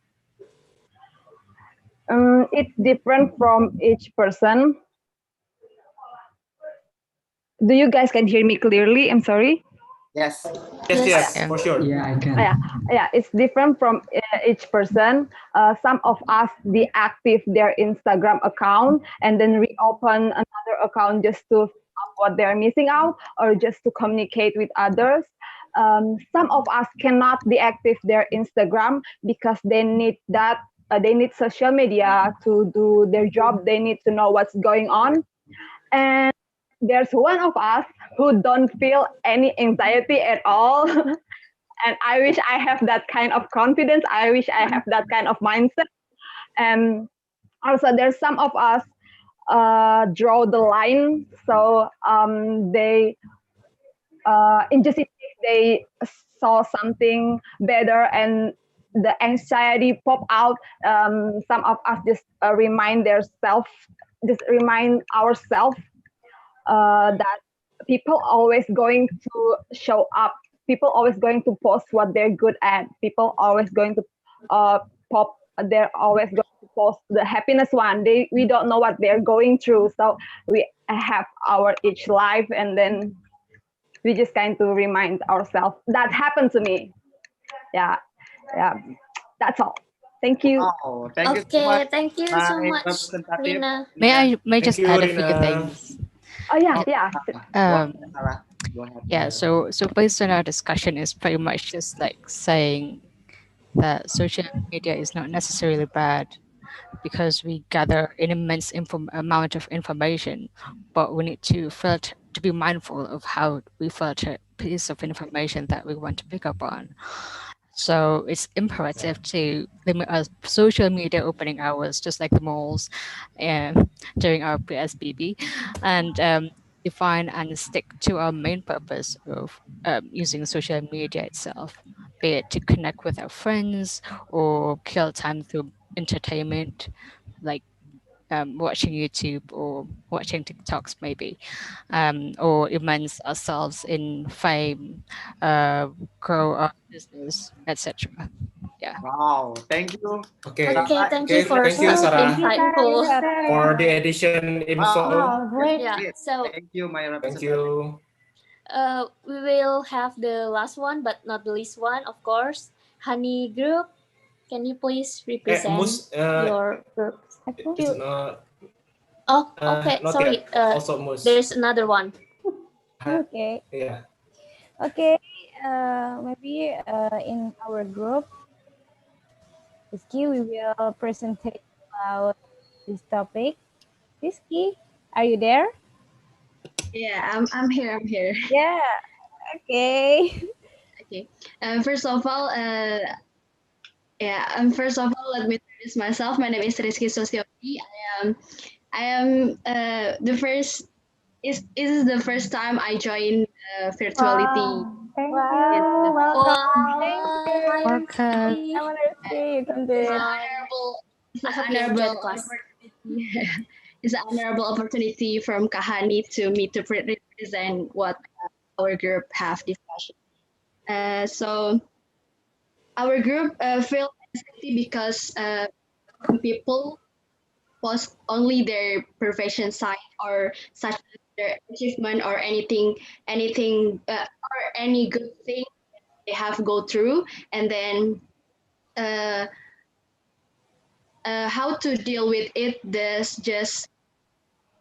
It's different from each person. Do you guys can hear me clearly? I'm sorry. Yes. Yes, Yes. yes, for sure. Yeah, I can. Yeah, it's different from each person. Some of us deactive their Instagram account and then reopen another account just to find out what they're missing out or just to communicate with others. Some of us cannot deactive their Instagram because they need that. They need social media to do their job. They need to know what's going on. And there's one of us who don't feel any anxiety at all. And I wish I have that kind of confidence. I wish I have that kind of mindset. And also there's some of us draw the line, so they in just in case they saw something better and the anxiety pop out, some of us just remind ourselves that people always going to show up. People always going to post what they're good at. People always going to pop. They're always going to post the happiness one. We don't know what they're going through, so we have our each life, and then we just kind to remind ourselves that happened to me. Yeah, yeah. That's all. Thank you. Oh, thank you so Okay, much, thank you my so much, representative. Rina. May Thank just you, add a few Rina. things. Oh yeah, yeah. Go Um, ahead, Sarah. Go ahead. yeah. So based on our discussion, is pretty much just like saying that social media is not necessarily bad because we gather an immense amount of information, but we need to filter to be mindful of how we filter piece of information that we want to pick up on. So it's imperative to limit our social media opening hours, just like the malls, during our PSBB, and define and stick to our main purpose of using social media itself, be it to connect with our friends or kill time through entertainment, like watching YouTube or watching TikToks maybe, or immerse ourselves in fame, grow our business, etc. Yeah. Wow, thank you. Okay. Okay, thank you Okay. for Thank you, so Sarah, Thank you, Sarah. insightful. You sharing. for the addition info. Wow, Wow, great. Yeah. great. So Thank you, my Thank representative. you. we will have the last one, but not the least one, of course. Honey Group, can you please represent Mus, your group? it's not Oh, okay. not Sorry. yet. Also Mus. There's another one. Okay. Yeah. Okay. Maybe in our group, Rizky, we will present about this topic. Rizky, are you there? Yeah, I'm here. I'm here. Yeah. Okay. Okay. First of all, first of all, let me introduce myself. My name is Rizky Sosioti. I am the first. Is the first time I join virtuality. Wow. Thank Wow. you. Welcome. Thank you. Welcome. I want to see you can do It's it. an honorable. It's I an hope you enjoy honorable the class. opportunity. It's an honorable opportunity from Kahani to me to represent what our group have discussion. So our group feel anxiety because people post only their perfection side or such as their achievement or anything or any good thing they have go through, and then uh, how to deal with it. There's just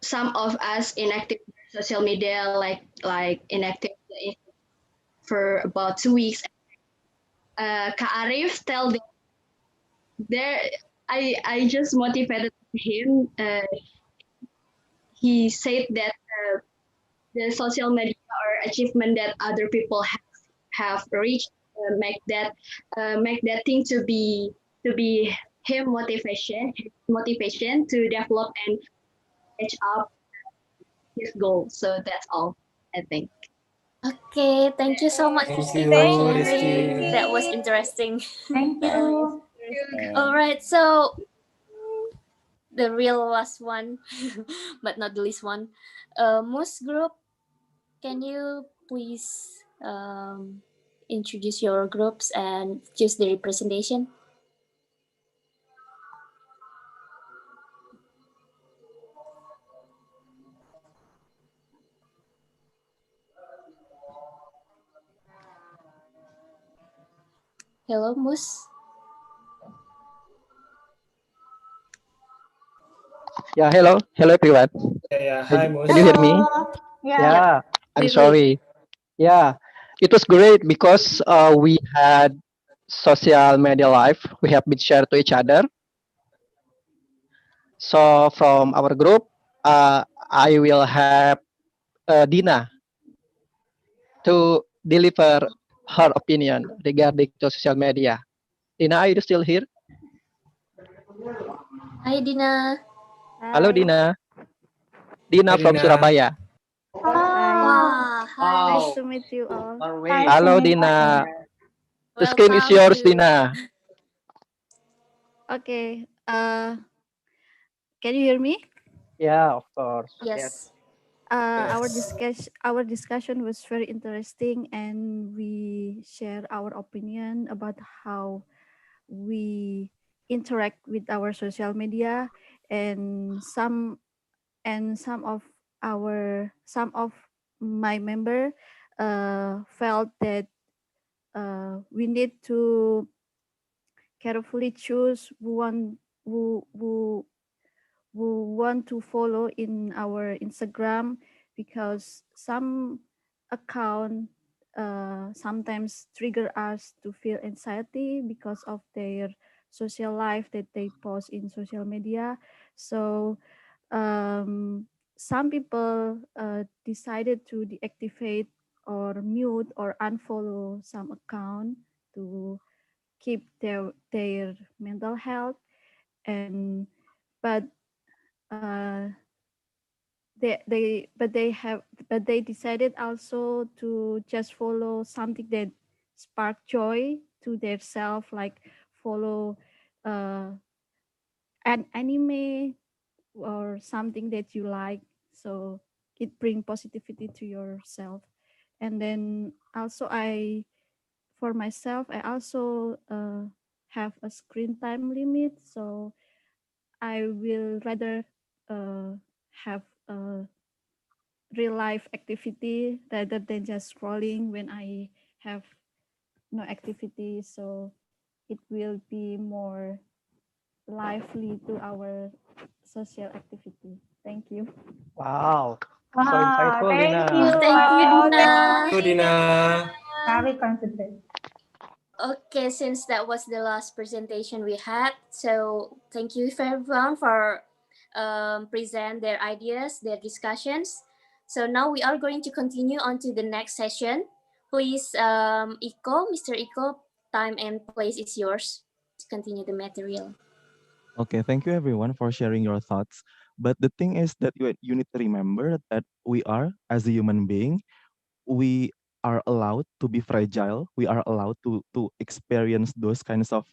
some of us inactive social media, like inactive for about 2 weeks. Kak Arif tell them there. I just motivated him. He said that the social media or achievement that other people have reached make that thing to be him motivation to develop and reach up his goal. So that's all, I think. Okay, thank you so much, Thank Rizky, you, for Rizky. sharing. That was interesting. Thank you. All right, so the real last one, but not the least one, Moose Group, can you please introduce your groups and choose the representation? Hello, Moose. Yeah, hello everyone. Yeah, Can hi, can you Mus. hear me? Hello. Yeah. Yep, Yeah, I'm clearly. sorry. Yeah, it was great because we had social media live. We have been shared to each other. So from our group, I will have Dina to deliver her opinion regarding to social media. Dina, are you still here? Hi, Dina. Hello, Hi. Dina. Dina Hi, from Dina. Surabaya. Hi. Oh, Wow, Nice hi. to meet you all. Far away. nice to Hello, meet Dina. you. The screen is Welcome yours, to. Dina. Okay. Can you hear me? Yeah, of course. Yes. Yes. Yes. Our discussion was very interesting, and we share our opinion about how we interact with our social media, and some of my member felt that we need to carefully choose who want to follow in our Instagram, because some account sometimes trigger us to feel anxiety because of their social life that they post in social media. So some people decided to deactivate or mute or unfollow some account to keep their mental health. And but uh, they decided also to just follow something that spark joy to their self, like follow uh, an anime or something that you like, so it bring positivity to yourself. And then also for myself, I also have a screen time limit, so I will rather have a real life activity rather than just scrolling when I have no activity. So it will be more lively to our social activity. Thank you. Wow. So Wow, insightful, thank you. Dina. Thank you, Wow, Dina. Halo, Dina. very considerate. Okay, since that was the last presentation we had, so thank you for everyone for present their ideas, their discussions. So now we are going to continue on to the next session. Please, Mr. Iko, time and place is yours. Please continue the material. Okay, thank you everyone for sharing your thoughts. But the thing is that you need to remember that we are, as a human being, we are allowed to be fragile. We are allowed to experience those kinds of,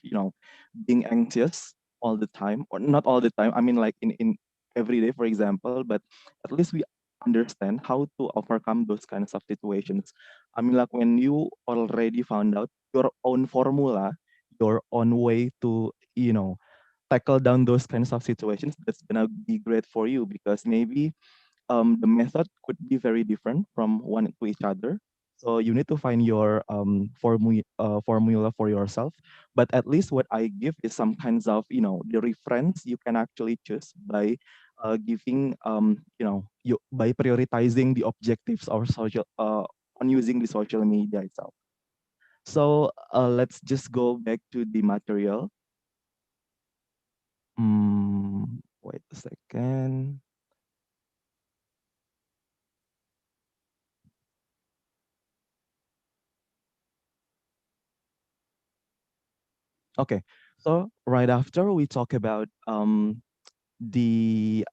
being anxious all the time, or not all the time. I mean, like in every day, for example. But at least we understand how to overcome those kinds of situations. I mean, like when you already found out your own formula, your own way to, tackle down those kinds of situations, that's gonna be great for you, because maybe the method could be very different from one to each other. So you need to find your formula for yourself. But at least what I give is some kinds of, the reference you can actually choose by giving, you by prioritizing the objectives or social on using the social media itself. So let's just go back to the material. Wait a second. Okay, so right after we talk about the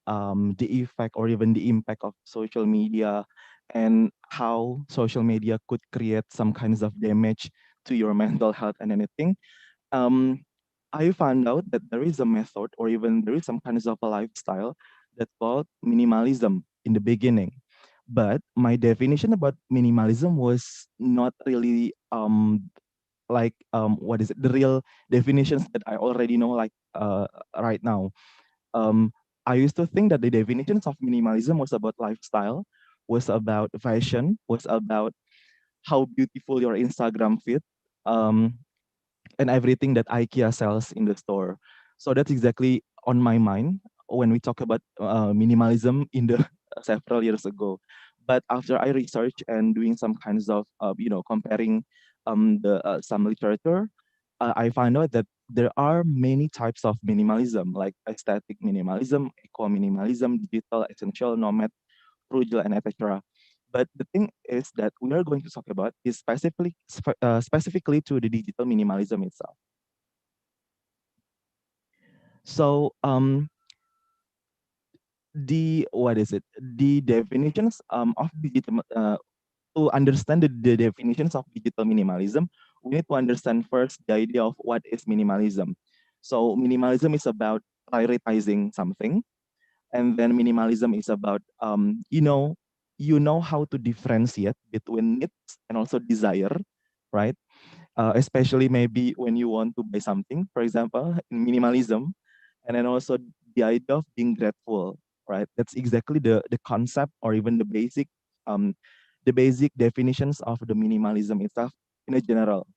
effect or even the impact of social media and how social media could create some kinds of damage to your mental health and anything, um, I found out that there is a method or even there is some kinds of a lifestyle that's called minimalism in the beginning. But my definition about minimalism was not really like what is it, the real definitions that I already know, like right now. um, I used to think that the definitions of minimalism was about lifestyle, was about fashion, was about how beautiful your Instagram feed, um, and everything that IKEA sells in the store. So that's exactly on my mind when we talk about minimalism in the several years ago. But after I researched and doing some kinds of comparing the some literature, I found out that there are many types of minimalism, like aesthetic minimalism, eco minimalism, digital, essential, nomad, frugal, and etc. But the thing is that we are going to talk about is specifically to the digital minimalism itself. So the what is it? The definitions of digital to understand the definitions of digital minimalism, we need to understand first the idea of what is minimalism. So minimalism is about prioritizing something, and then minimalism is about how to differentiate between needs and also desire, right? Especially maybe when you want to buy something, for example, in minimalism, and then also the idea of being grateful, right? That's exactly the concept or even um, the basic definitions of the minimalism itself in a general,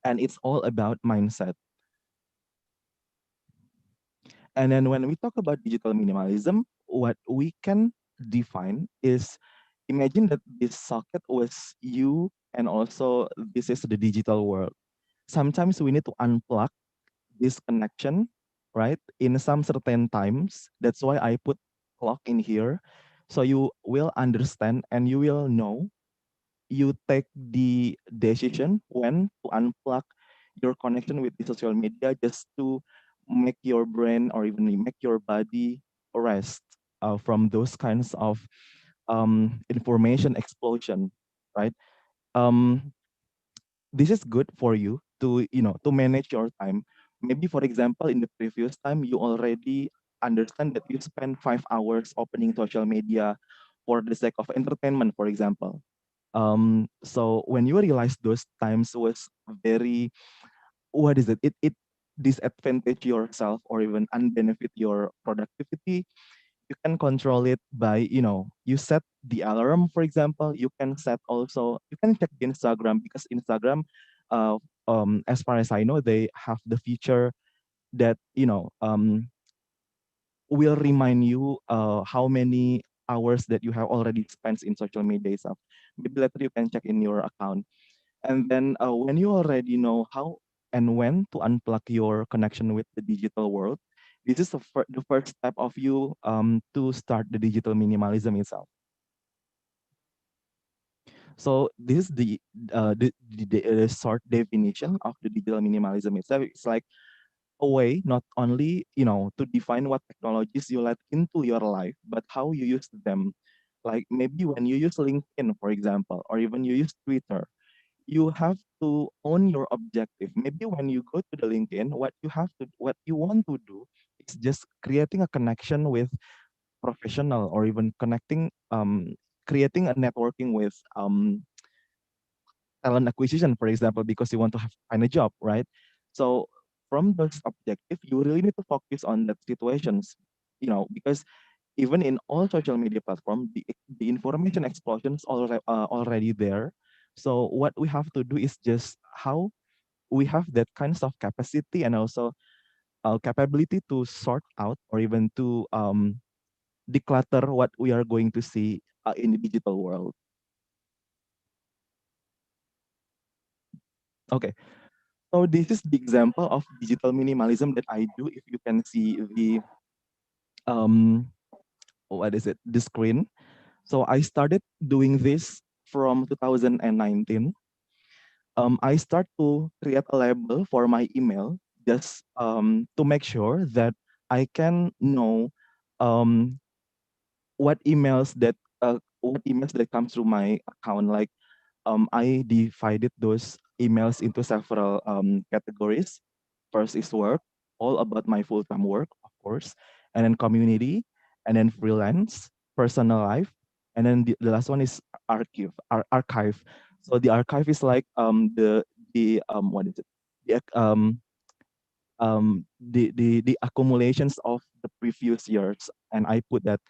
and it's all about mindset. And then when we talk about digital minimalism, what we can define is, imagine that this socket was you and also this is the digital world. Sometimes we need to unplug this connection, right? In some certain times. That's why I put clock in here. So you will understand and you will know, you take the decision when to unplug your connection with the social media just to make your brain or even make your body rest from those kinds of information explosion, right? Um, this is good for you to to manage your time. Maybe for example, in the previous time you already understand that you spend 5 hours opening social media for the sake of entertainment, for example. So when you realize those times was very, what is it disadvantage yourself or even unbenefit your productivity, you can control it by you set the alarm, for example. You can set also, you can check the Instagram, because Instagram, uh, as far as I know, they have the feature that will remind you how many hours that you have already spent in social media itself. Maybe later you can check in your account. And then when you already know how and when to unplug your connection with the digital world, this is the first step of you to start the digital minimalism itself. So this is the short definition of the digital minimalism itself. It's like a way not only to define what technologies you let into your life, but how you use them. Like maybe when you use LinkedIn, for example, or even you use Twitter, you have to own your objective. Maybe when you go to the LinkedIn, what you want to do is just creating a connection with professional or even creating a networking with talent acquisition, for example, because you want to find a job, right? So from those objective, you really need to focus on that situations, because even in all social media platform, the information explosion is already there. So what we have to do is just how we have that kinds of capacity and also capability to sort out or even to declutter what we are going to see in the digital world. Okay, so this is the example of digital minimalism that I do. If you can see the um, what is it, the screen. So I started doing this from 2019. I start to create a label for my email just to make sure that I can know um, what emails that comes through my account. Like I divided those emails into several categories. First is work, all about my full-time work, of course, and then community, and then freelance, personal life, and then the last one is archive. So the archive is like the what is it? The the accumulations of the previous years, and I put that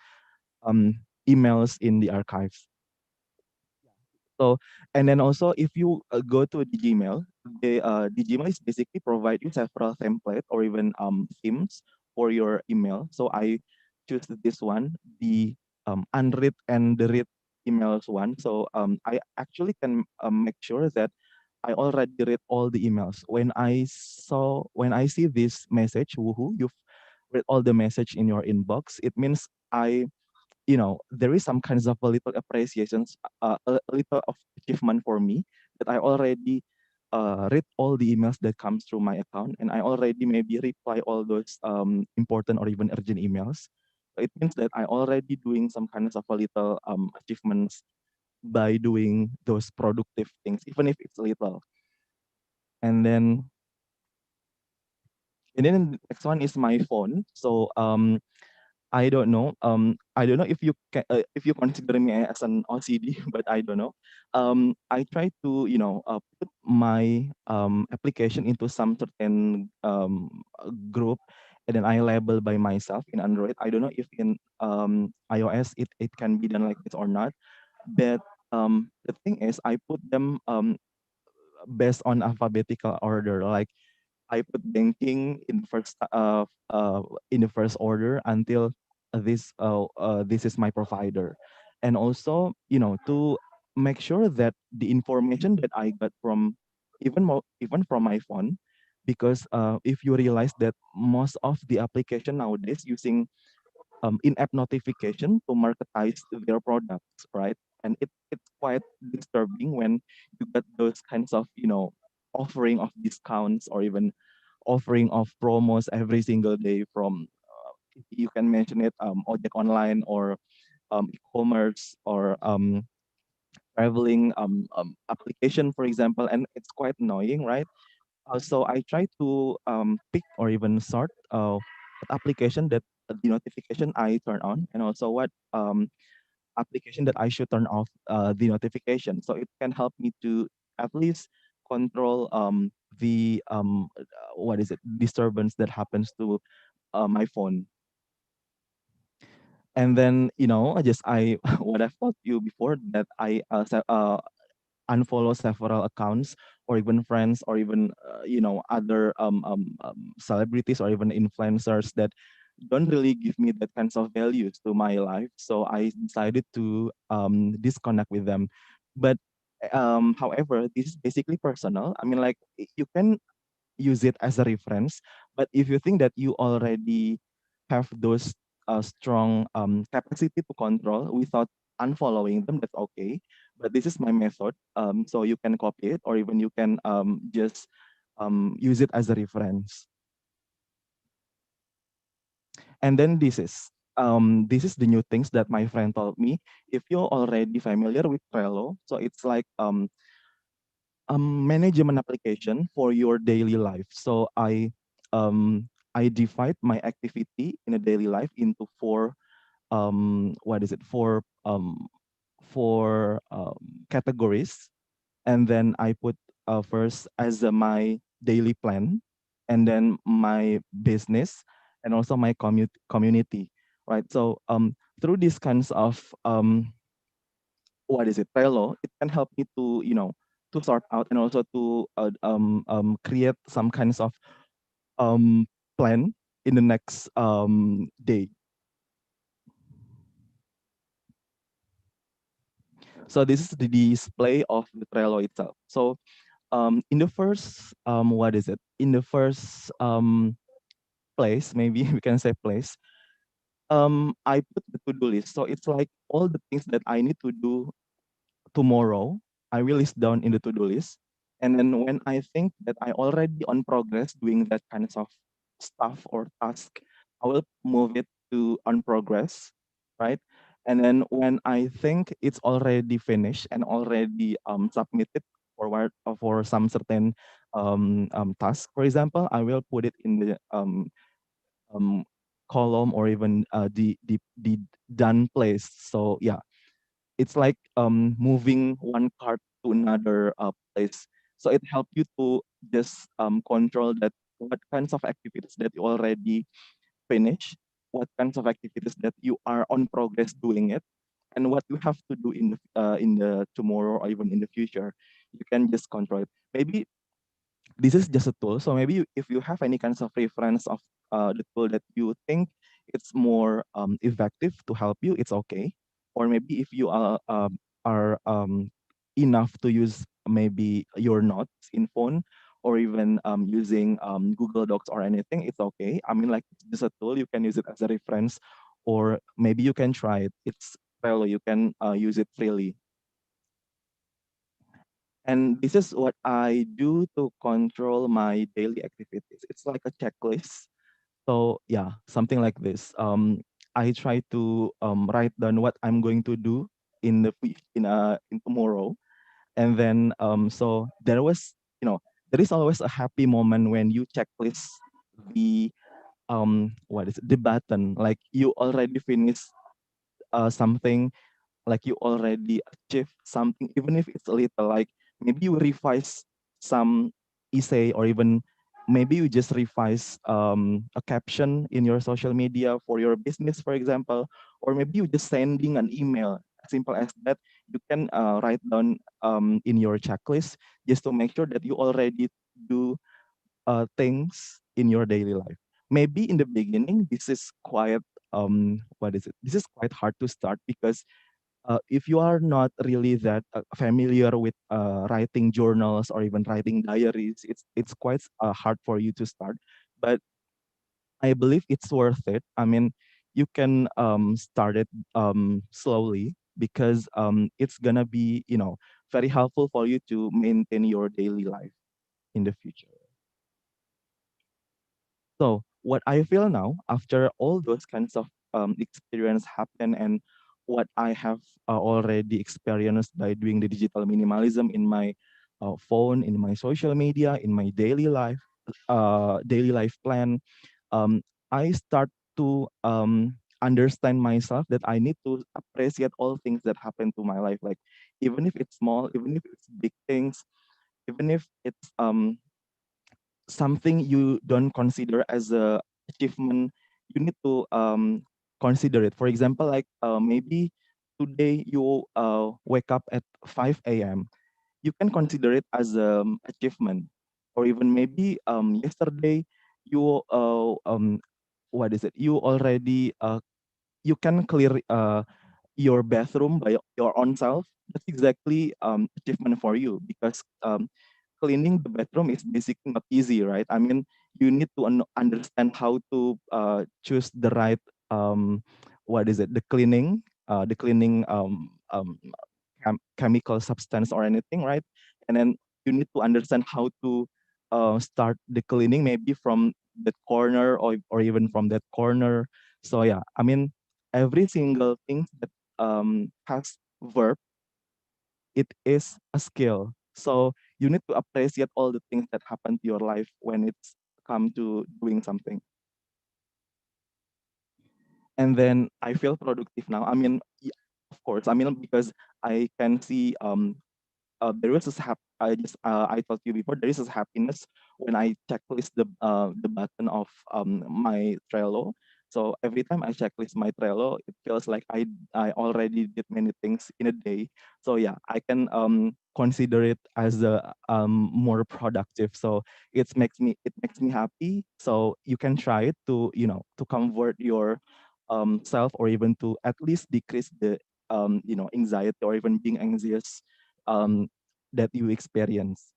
emails in the archives. So, and then also if you go to the Gmail, the Gmail is basically provide you several template or even themes for your email. So I choose this one, the unread and the read emails one. So I actually can make sure that I already read all the emails. When I see this message, woohoo, you've read all the message in your inbox, it means there is some kinds of a little appreciations, a little of achievement for me that I already read all the emails that comes through my account, and I already maybe reply all those important or even urgent emails. So it means that I already doing some kinds of a little achievements by doing those productive things, even if it's little. And then the next one is my phone. So I don't know. I don't know if you consider me as an OCD, but I don't know. I try to put my application into some certain group, and then I label by myself in Android. I don't know if in iOS it can be done like this or not. But the thing is, I put them based on alphabetical order. Like I put banking in the first order until this is my provider, and also to make sure that the information that I got from even from my phone, because if you realize that most of the application nowadays using in-app notification to marketize their products, right? And it's quite disturbing when you get those kinds of offering of discounts or even offering of promos every single day from you can mention it Ojek online or e-commerce or traveling application, for example, and it's quite annoying, right? So I try to pick or even sort what application that the notification I turn on, and also what application that I should turn off the notification. So it can help me to at least control the what is it disturbance that happens to my phone. And then I just I what I've told you before that I unfollow several accounts or even friends or even other celebrities or even influencers that don't really give me that kinds of values to my life. So I decided to disconnect with them. But however, this is basically personal. I mean, like you can use it as a reference. But if you think that you already have those strong capacity to control without unfollowing them, that's okay. But this is my method. So you can copy it or even you can just use it as a reference. And then this is the new things that my friend told me. If you're already familiar with Trello, so it's like management application for your daily life. So I divide my activity in a daily life into four what is it four categories, and then I put first as my daily plan, and then my business, and also my community, right? So through these kinds of what is it Trello, it can help me to to sort out and also to create some kinds of um, plan in the next day. So this is the display of the Trello itself. So in the first what is it in the first place, maybe we can say place, I put the to-do list. So it's like all the things that I need to do tomorrow, I will list down in the to-do list. And then when I think that I already on progress doing that kinds of stuff or task, I will move it to on progress, right? And then when I think it's already finished and already submitted for some certain task, for example, I will put it in the um, column or even the done place. So yeah, it's like moving one card to another place. So it helps you to just control that what kinds of activities that you already finish, what kinds of activities that you are on progress doing it, and what you have to do in the tomorrow or even in the future. You can just control it. Maybe this is just a tool. So maybe if you have any kinds of reference of the tool that you think it's more effective to help you, it's okay. Or maybe if you are enough to use maybe your notes in phone or even using Google Docs or anything, it's okay. I mean, like it's just a tool, you can use it as a reference, or maybe you can try it. It's Trello, you can use it freely. And this is what I do to control my daily activities. It's like a checklist. So yeah, something like this. I try to write down what I'm going to do in tomorrow, and then so there is always a happy moment when you checklist the what is it, the button, like you already finished something, like you already achieved something, even if it's a little, like maybe you revise some essay, or even maybe you just revise a caption in your social media for your business, for example, or maybe you just sending an email, as simple as that. You can write down in your checklist just to make sure that you already do things in your daily life. Maybe in the beginning, this is quite what is it? This is quite hard to start because if you are not really that familiar with writing journals or even writing diaries, it's quite hard for you to start. But I believe it's worth it. I mean, you can start it slowly because it's gonna be very helpful for you to maintain your daily life in the future. So what I feel now, after all those kinds of experience happen, and what I have already experienced by doing the digital minimalism in my phone, in my social media, in my daily life plan, um, I start to understand myself that I need to appreciate all things that happen to my life, like even if it's small, even if it's big things, even if it's something you don't consider as a achievement, you need to consider it. For example, like maybe today you wake up at 5 a.m. You can consider it as achievement. Or even maybe yesterday you what is it? You already you can clear your bathroom by your own self. That's exactly achievement for you, because cleaning the bedroom is basically not easy, right? I mean, you need to understand how to choose the right what is it? The cleaning chemical substance or anything, right? And then you need to understand how to start the cleaning, maybe from that corner, or even from that corner. So yeah, I mean, every single thing that has verb, it is a skill. So you need to appreciate all the things that happen to your life when it's come to doing something. And then I feel productive now. I mean, of course, I mean, because I can see there is this I told you before, there is this happiness when I checklist the button of my Trello. So every time I checklist my Trello, it feels like I already did many things in a day. So yeah, I can consider it as a more productive. So it makes me happy. So you can try it to to convert your self, or even to at least decrease the anxiety or even being anxious um, that you experience.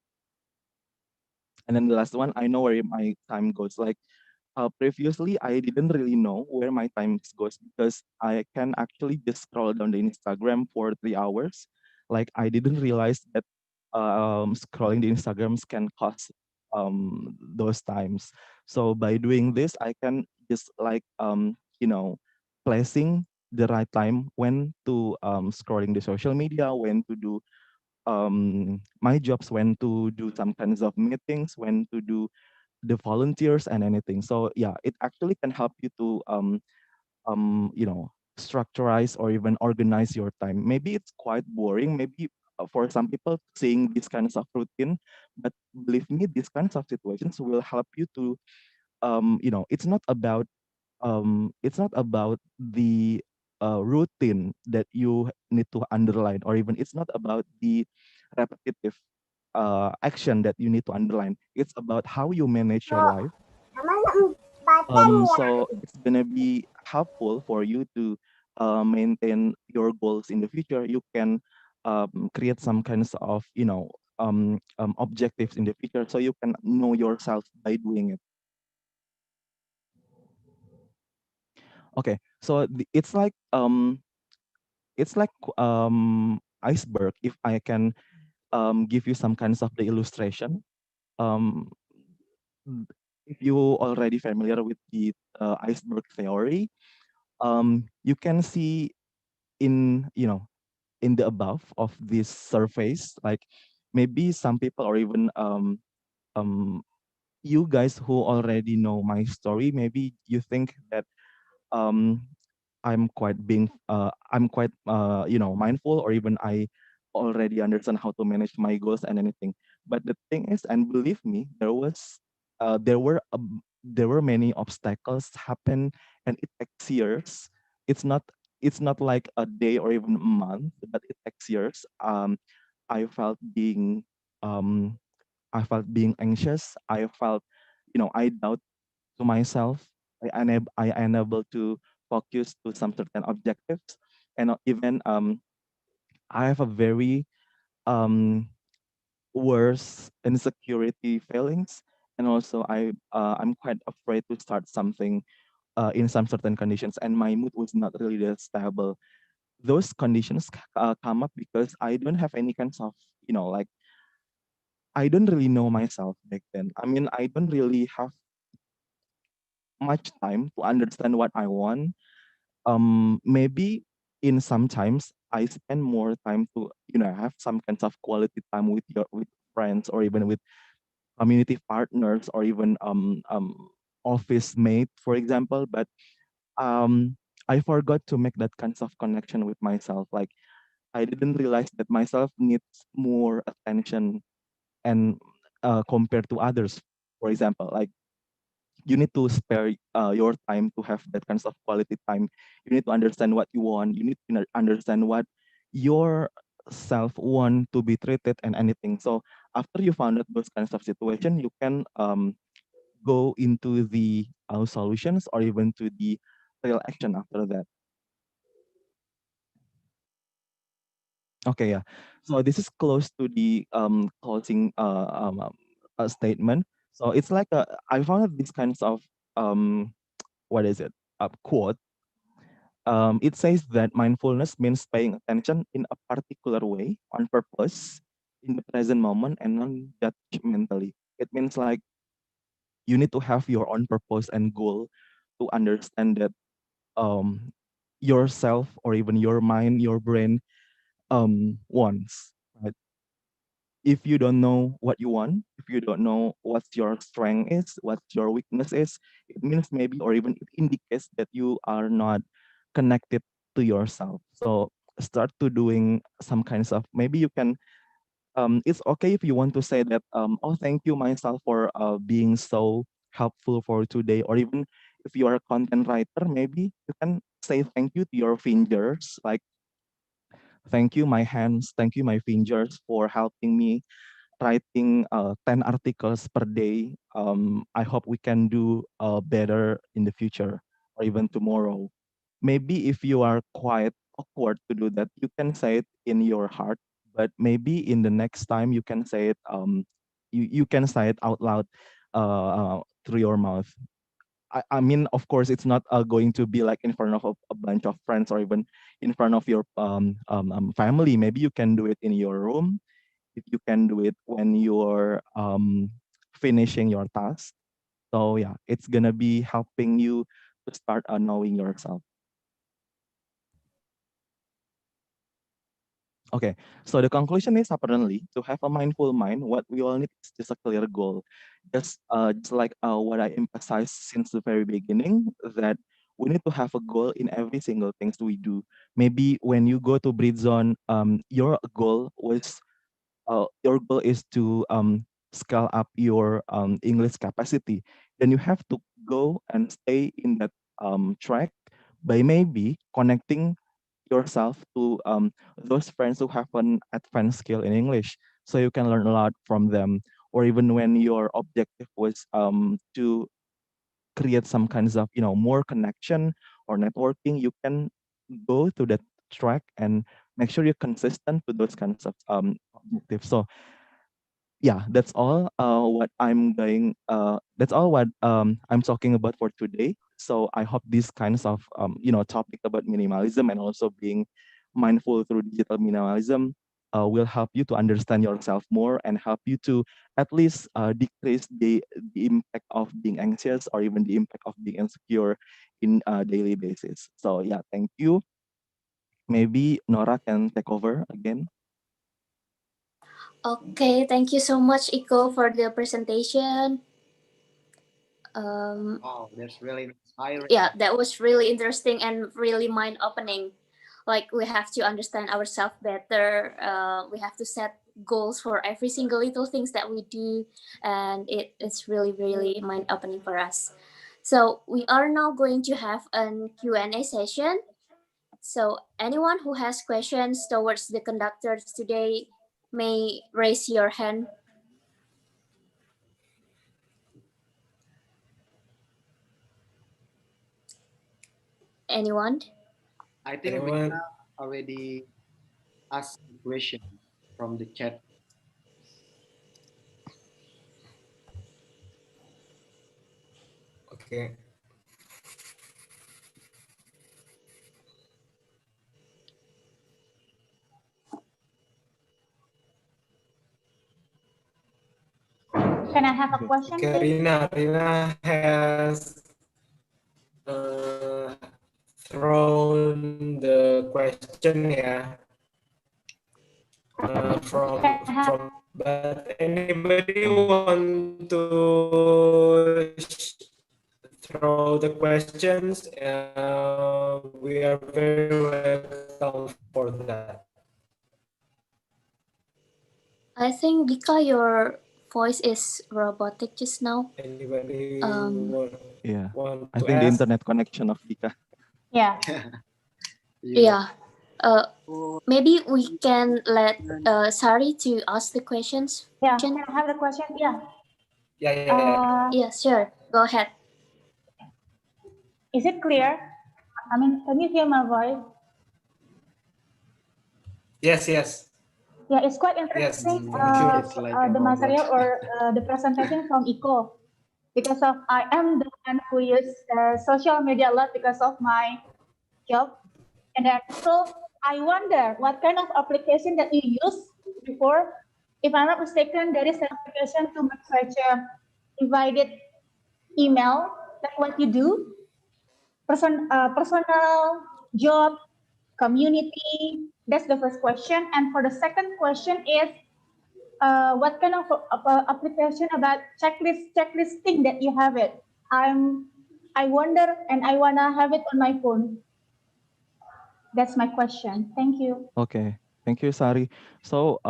And then the last one, I know where my time goes. Like previously, I didn't really know where my time goes, because I can actually just scroll down the Instagram for 3 hours. Like I didn't realize that scrolling the Instagrams can cause those times. So by doing this, I can just like placing the right time when to scrolling the social media, when to do my jobs, when to do some kinds of meetings, when to do the volunteers and anything. So yeah, it actually can help you to structurize or even organize your time. Maybe it's quite boring, maybe for some people seeing these kinds of routine, but believe me, these kinds of situations will help you to it's not about the routine that you need to underline, or even it's not about the repetitive action that you need to underline. It's about how you manage your life. So it's gonna be helpful for you to maintain your goals in the future. You can create some kinds of objectives in the future, so you can know yourself by doing it. Okay, so it's like iceberg. If I can give you some kinds of the illustration, um, if you already familiar with the iceberg theory, you can see in in the above of this surface, like maybe some people, or even um, you guys who already know my story, maybe you think that um, I'm quite mindful, or even I already understand how to manage my goals and anything. But the thing is, and believe me, there were many obstacles happen, and it takes years. It's not it's not like a day or even a month, but it takes years. I felt being um I felt being anxious. I felt, I doubt to myself. I unable to focus to some certain objectives, and even I have a very um, worse insecurity feelings, and also I'm quite afraid to start something in some certain conditions, and my mood was not really that stable. Those conditions come up because I don't have any kinds of, like, I don't really know myself back then. I mean, I don't really have much time to understand what I want. Maybe in sometimes I spend more time to have some kinds of quality time with friends, or even with community partners, or even office mate, for example. But I forgot to make that kinds of connection with myself. Like, I didn't realize that myself needs more attention, and compared to others. For example, like, you need to spare your time to have that kinds of quality time. You need to understand what you want. You need to understand what your self want to be treated and anything. So after you found out those kinds of situation, you can go into the solutions, or even to the real action after that. Okay, yeah. So this is close to the closing statement. So it's like I found out these kinds of what is it? Quote. It says that mindfulness means paying attention in a particular way, on purpose, in the present moment, and non-judgmentally. It means like you need to have your own purpose and goal to understand that um, yourself, or even your mind, your brain wants. Right? If you don't know what you want, if you don't know what your strength is, what your weakness is, it means maybe, or even it indicates that you are not connected to yourself. So start to doing some kinds of, maybe you can, it's okay if you want to say that, oh, thank you myself for being so helpful for today, or even if you are a content writer, maybe you can say thank you to your fingers, like, thank you my hands, thank you my fingers for helping me writing 10 articles per day. I hope we can do better in the future, or even tomorrow. Maybe if you are quite awkward to do that, you can say it in your heart, but maybe in the next time you can say it, you can say it out loud through your mouth. I mean, of course, it's not going to be like in front of a bunch of friends, or even in front of your family. Maybe you can do it in your room, if you can do it when you're finishing your task. So yeah, it's gonna be helping you to start knowing yourself. Okay, so the conclusion is apparently to have a mindful mind, what we all need is just a clear goal. Just like what I emphasized since the very beginning, that we need to have a goal in every single things we do. Maybe when you go to Britzone, your goal is to scale up your English capacity. Then you have to go and stay in that track by maybe connecting yourself to those friends who have an advanced skill in English, so you can learn a lot from them. Or even when your objective was to create some kinds of more connection or networking, you can go to that track and make sure you're consistent with those kinds of objectives. So yeah, that's all what I'm talking about for today. So I hope these kinds of topic about minimalism and also being mindful through digital minimalism will help you to understand yourself more and help you to at least decrease the impact of being anxious or even the impact of being insecure in a daily basis. So yeah, thank you. Maybe Nora can take over again. Okay, thank you so much, Iko, for the presentation. Wow, that's really inspiring. Yeah, that was really interesting and really mind opening. Like, we have to understand ourselves better. We have to set goals for every single little things that we do, and it's really really mind opening for us. So we are now going to have a Q&A session. So anyone who has questions towards the conductors today may raise your hand. Anyone? I think Rina already asked a question from the chat. Okay. Can I have a question, Okay, please? Rina has uh, thrown the question, yeah. From but anybody want to throw the questions? We are very welcome for that. I think Dika, your voice is robotic just now. Anybody Yeah, want I to think the ask? internet connection of Dika. Yeah. Yeah. Maybe we can let Sari to ask the questions. Yeah, can I have the question? Yeah. Yeah. Yeah, sure. Go ahead. Is it clear? I mean, can you hear my voice? Yes. Yeah, it's quite Yes, interesting. for sure. It's like a The robot. material or the presentation from Iko, because of I am the one who use social media a lot because of my job, and then so I wonder what kind of application that you use before. If I'm not mistaken, there is an application to make such a divided email, like what you do, personal, job, community. That's the first question. And for the second question is, what kind of application about checklisting that you have it? I wonder, and I wanna have it on my phone. That's my question. Thank you. Okay, thank you, Sari. So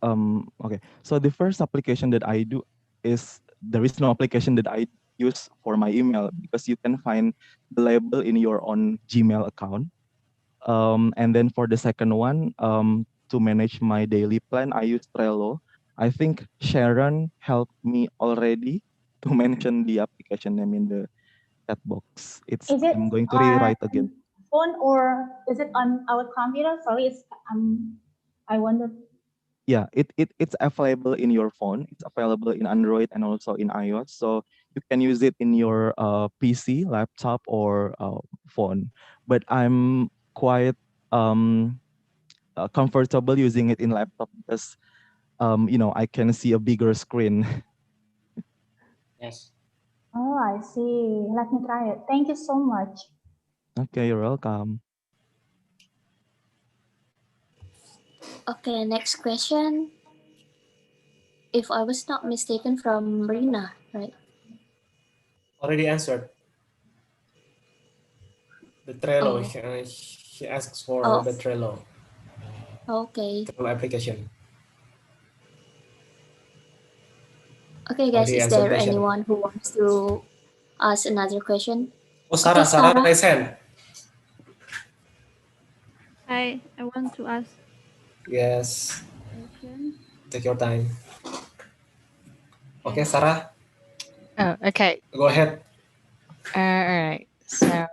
okay. So the first application that I do is there is no application that I use for my email because you can find the label in your own Gmail account. And then for the second one, to manage my daily plan, I use Trello. I think Sharon helped me already to mention the application name in the chat box. Is it I'm going to on rewrite again. phone or is it on our computer? Sorry, I wonder. Yeah, it's available in your phone. It's available in Android and also in iOS. So you can use it in your PC, laptop, or phone. But I'm quite comfortable using it in laptop because I can see a bigger screen. Yes. Oh, I see. Let me try it. Thank you so much. Okay, you're welcome. Okay, next question. If I was not mistaken, from Rina, right? Already answered. The Trello. Oh. He asks for Oh. the Trello. Okay. Trello application. Okay, guys, Already is answered there question. anyone who wants to ask another question? Oh, Sarah. Okay, Sarah Sarah. raise hand. I want to ask Yes. question. Take your time. Okay, Sarah. Oh, okay. Go ahead. All right. So,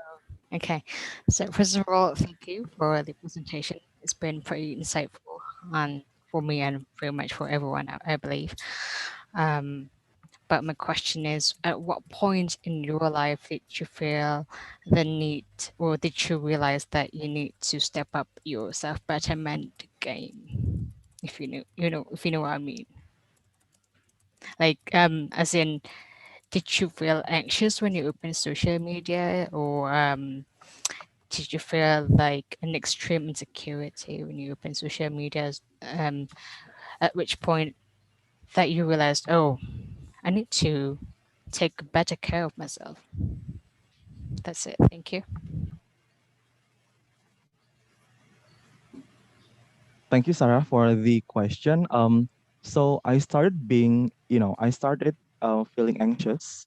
okay. So, first of all, thank you for the presentation. It's been pretty insightful for me and pretty much for everyone, I believe. But my question is, at what point in your life did you feel the need, or did you realize that you need to step up your self-betterment game? If if you know what I mean. Like, as in, did you feel anxious when you open social media, or did you feel like an extreme insecurity when you open social media? At which point that you realized, oh, I need to take better care of myself. That's it. Thank you. Thank you, Sarah, for the question. So I started feeling anxious.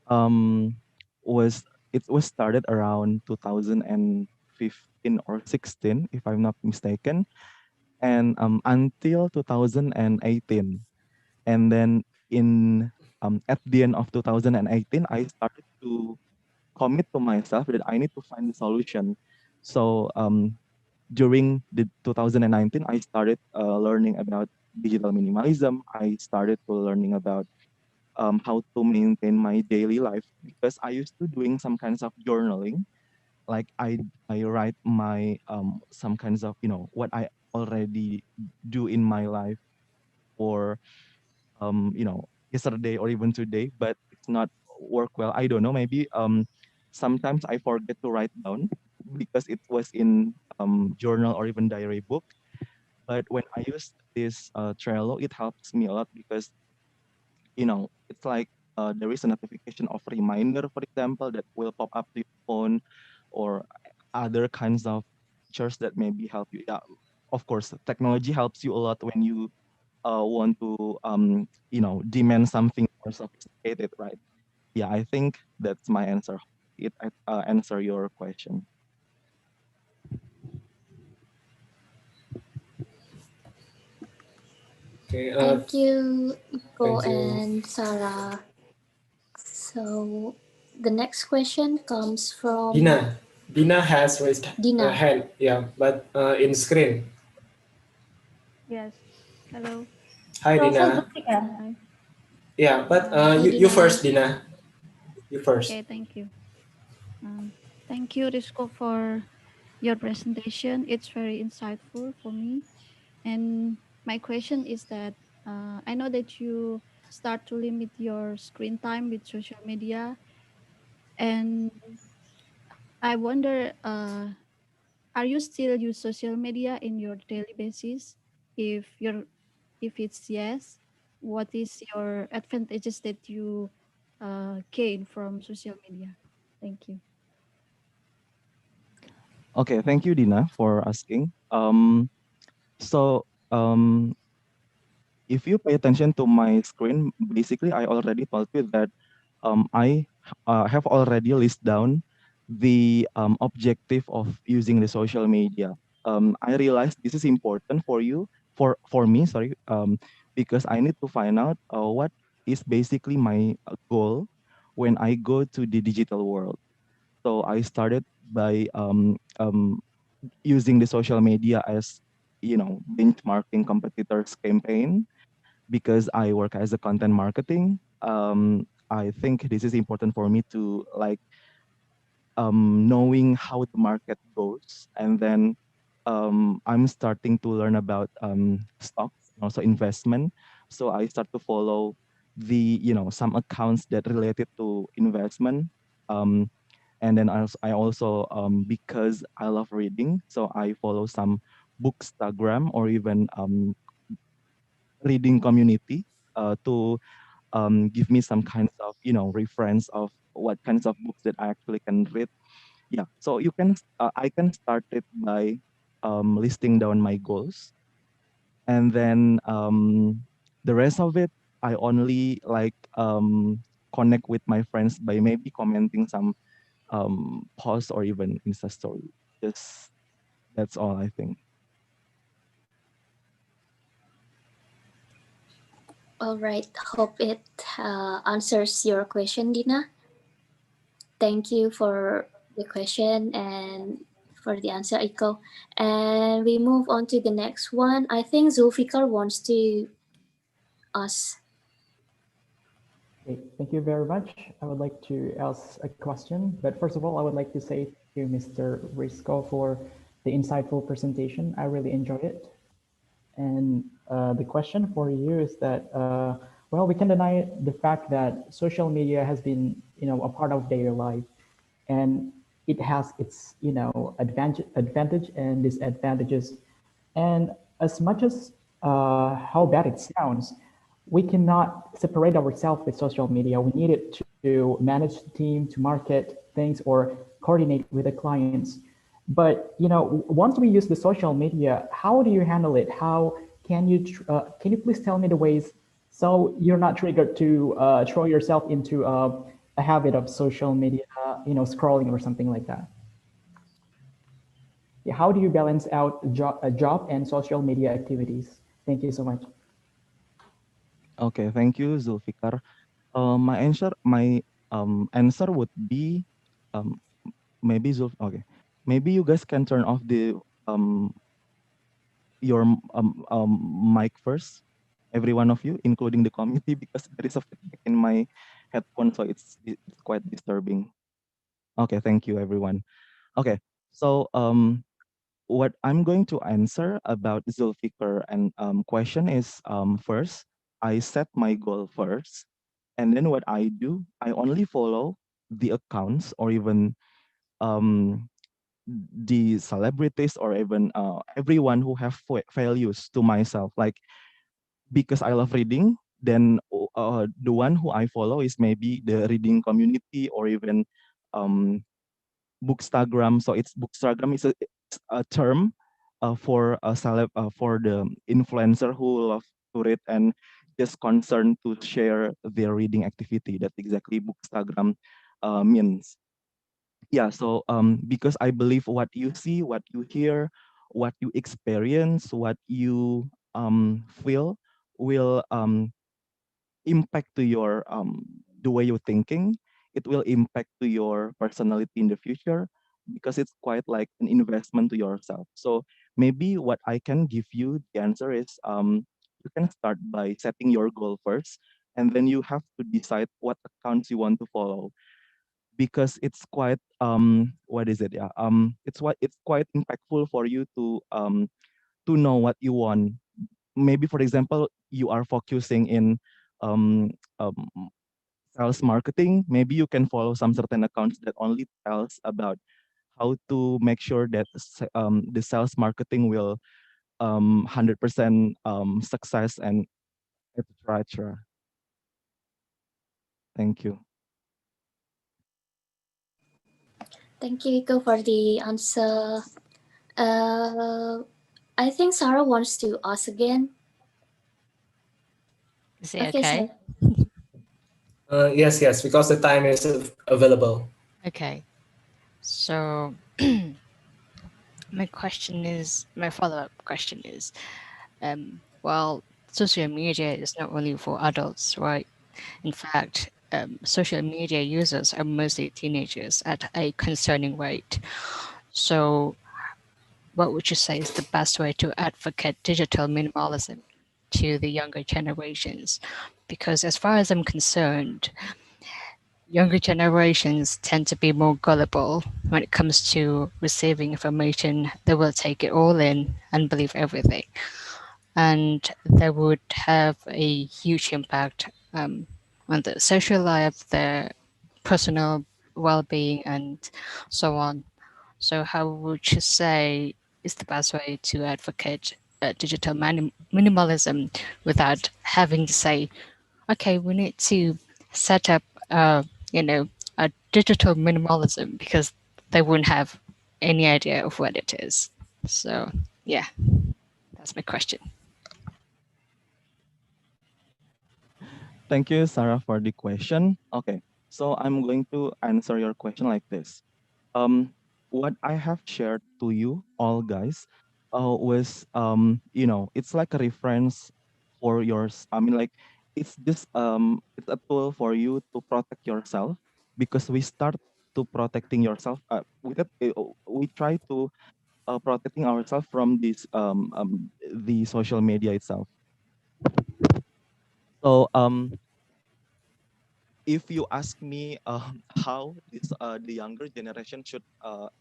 Um, was it was started around 2015 or 16, if I'm not mistaken, and until 2018, and then in at the end of 2018, I started to commit to myself that I need to find a solution. So during the 2019, I started learning about digital minimalism. I started to learning about how to maintain my daily life because I used to doing some kinds of journaling. Like I write my some kinds of what I already do in my life or yesterday or even today, but it's not work well. I don't know. Maybe sometimes I forget to write down because it was in journal or even diary book. But when I use this Trello, it helps me a lot because it's like there is a notification of reminder, for example, that will pop up to your phone or other kinds of features that maybe help you. Yeah, of course, technology helps you a lot when you want to demand something more sophisticated, right? Yeah, I think that's my answer. It answer your question. Okay. Thank you, Iko Thank you. and Sarah. So the next question comes from Dina. Dina has raised a Dina. hand. Yeah, but in screen. Yes. Hello. Hi, Dina. Hi. Yeah, but Hi, you Dina. first, Dina. You first. Okay, thank you. Thank you, Rizko, for your presentation. It's very insightful for me. And my question is that I know that you start to limit your screen time with social media, and I wonder, are you still use social media in your daily basis? If it's yes, what is your advantages that you gain from social media? Thank you. Okay, thank you, Dina, for asking. So if you pay attention to my screen, basically I already told you that I have already listed down the objective of using the social media. I realized this is important for you, for me, sorry, because I need to find out what is basically my goal when I go to the digital world. So I started by using the social media as benchmarking competitors campaign because I work as a content marketing. I think this is important for me to like knowing how the market goes and then I'm starting to learn about stocks and also investment. So I start to follow some accounts that related to investment. Um, and then I also because I love reading, so I follow some bookstagram or even reading community to give me some kinds of reference of what kinds of books that I actually can read. Yeah, so I can start it by listing down my goals, and then the rest of it I only like connect with my friends by maybe commenting some post or even Insta story. Just that's all I think. All right. Hope it answers your question, Dina. Thank you for the question and for the answer, Iko. And we move on to the next one. I think Zulfikar wants to ask. Okay, thank you very much. I would like to ask a question, but first of all, I would like to say thank you, Mr. Rizko, for the insightful presentation. I really enjoyed it. And the question for you is that, well, we can deny the fact that social media has been, a part of daily life, and it has its, advantage and disadvantages. And as much as how bad it sounds, we cannot separate ourselves with social media. We need it to manage the team, to market things, or coordinate with the clients. But once we use the social media, how do you handle it? How can you please tell me the ways so you're not triggered to throw yourself into a habit of social media, scrolling or something like that? Yeah, how do you balance out a job and social media activities? Thank you so much. Okay, thank you, Zulfikar. My answer would be um, okay. Maybe you guys can turn off the your mic first, every one of you, including the committee, because there is a feedback in my headphone, so it's quite disturbing. Okay, thank you, everyone. Okay, so what I'm going to answer about Zulfikar and question is first, I set my goal first, and then what I do, I only follow the accounts or even um, the celebrities or even everyone who have values to myself. Like because I love reading, then the one who I follow is maybe the reading community or even um, bookstagram. So it's bookstagram is a term for a for the influencer who love to read and just concerned to share their reading activity. That's exactly bookstagram means. Yeah, so because I believe what you see, what you hear, what you experience, what you feel will impact to your the way you're thinking. It will impact to your personality in the future because it's quite like an investment to yourself. So maybe what I can give you the answer is you can start by setting your goal first, and then you have to decide what accounts you want to follow because it's quite what is it, yeah, it's quite impactful for you to know what you want. Maybe for example you are focusing in um, um sales marketing. Maybe you can follow some certain accounts that only tells about how to make sure that the sales marketing will 100% success and etc etc. Thank you. Thank you, Iko, for the answer. I think Sarah wants to ask again. Is it Okay, okay? Sarah. Yes, because the time is available. Okay. So my follow-up question is, well, social media is not only for adults, right? In fact, social media users are mostly teenagers at a concerning rate. So, what would you say is the best way to advocate digital minimalism to the younger generations? Because as far as I'm concerned, younger generations tend to be more gullible when it comes to receiving information. They will take it all in and believe everything, and that would have a huge impact on the social life, their personal well-being, and so on. So, how would you say is the best way to advocate digital minimalism without having to say, okay, we need to set up, you know, a digital minimalism, because they wouldn't have any idea of what it is. So, yeah, that's my question. Thank you, Sarah, for the question. Okay, so I'm going to answer your question like this. What I have shared to you all guys was, it's like a reference for yours. I mean, like, it's a tool for you to protect yourself, because we start to protecting yourself. We try to protecting ourselves from the social media itself. So if you ask me how the younger generation should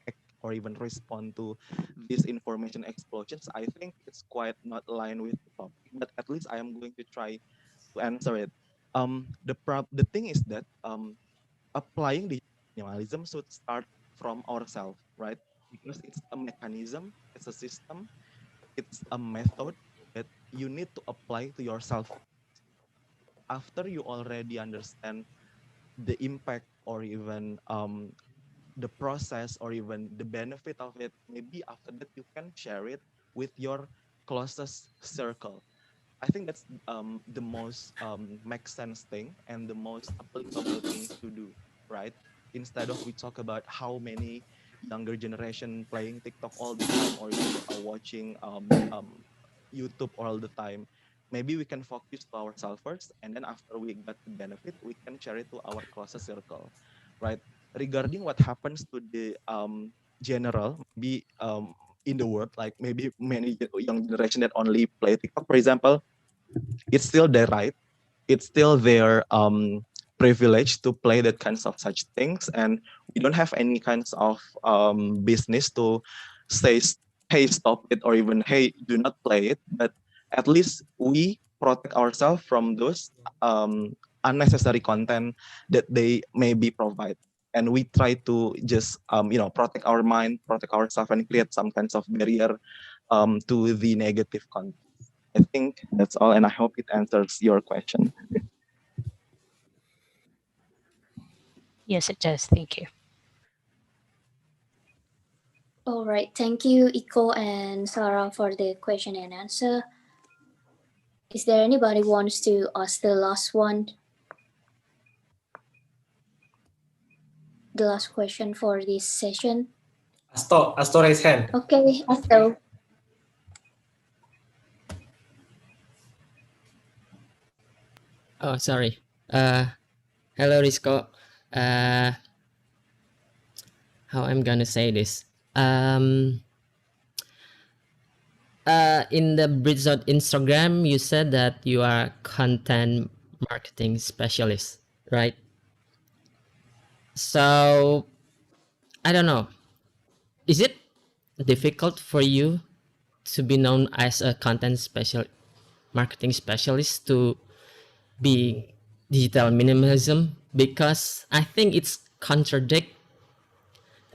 act or even respond to these information explosions, I think it's quite not aligned with the topic, but at least I am going to try to answer it. The thing is that applying the minimalism should start from ourselves, right? Because it's a mechanism, it's a system, it's a method that you need to apply to yourself. After you already understand the impact or even the process or even the benefit of it, maybe after that you can share it with your closest circle. I think that's the most make sense thing and the most applicable thing to do, right? Instead of we talk about how many younger generation playing TikTok all the time or even watching YouTube all the time, maybe we can focus to ourselves first, and then after we got the benefit, we can share it to our closest circle, right? Regarding what happens to the general, maybe in the world, like maybe many young generation that only play TikTok, for example, it's still their right, it's still their privilege to play that kinds of such things, and we don't have any kinds of business to say, hey, stop it, or even hey, do not play it. But at least we protect ourselves from those unnecessary content that they maybe provide, and we try to just protect our mind, protect ourselves, and create some kinds of barrier to the negative content. I think that's all, and I hope it answers your question. Yes, it does. Thank you. All right. Thank you, Iko and Sarah, for the question and answer. Is there anybody who wants to ask the last one? The last question for this session. Asto raise hand. Okay, Asto. Oh, sorry. Hello, Rizko. How I'm gonna say this? In the Britzone Instagram, you said that you are content marketing specialist, right? So I don't know. Is it difficult for you to be known as a marketing specialist to be digital minimalism? Because I think it's contradict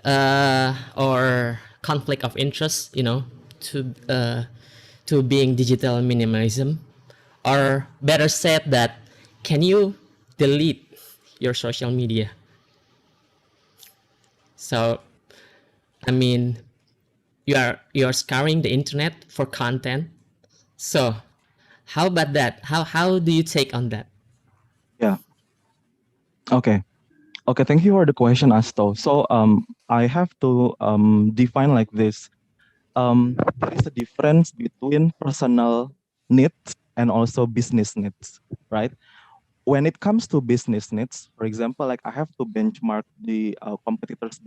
or conflict of interest, to being digital minimalism, or better said, that can you delete your social media? So I mean, you are scouring the internet for content. So how about that? How do you take on that? Yeah. Okay. Okay. Thank you for the question, Asto. So I have to define like this. There is a difference between personal needs and also business needs, right? When it comes to business needs, for example, like I have to benchmark the competitors'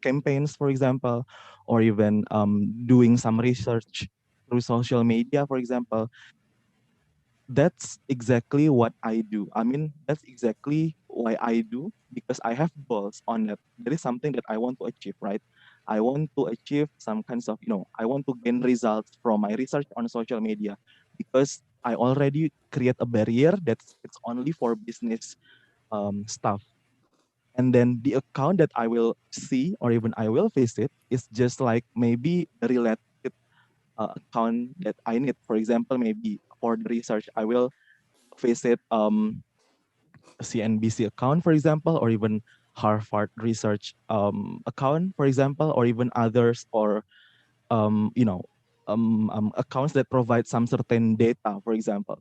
campaigns, for example, or even doing some research through social media, for example. That's exactly what I do. I mean, that's exactly why I do, because I have goals on that. There is something that I want to achieve, right? I want to achieve some kinds of, I want to gain results from my research on social media, because I already create a barrier that's it's only for business stuff. And then the account that I will see or even I will visit is just like maybe the related account that I need. For example, maybe for the research, I will visit a CNBC account, for example, or even Harvard research account, for example, or even others, or accounts that provide some certain data, for example.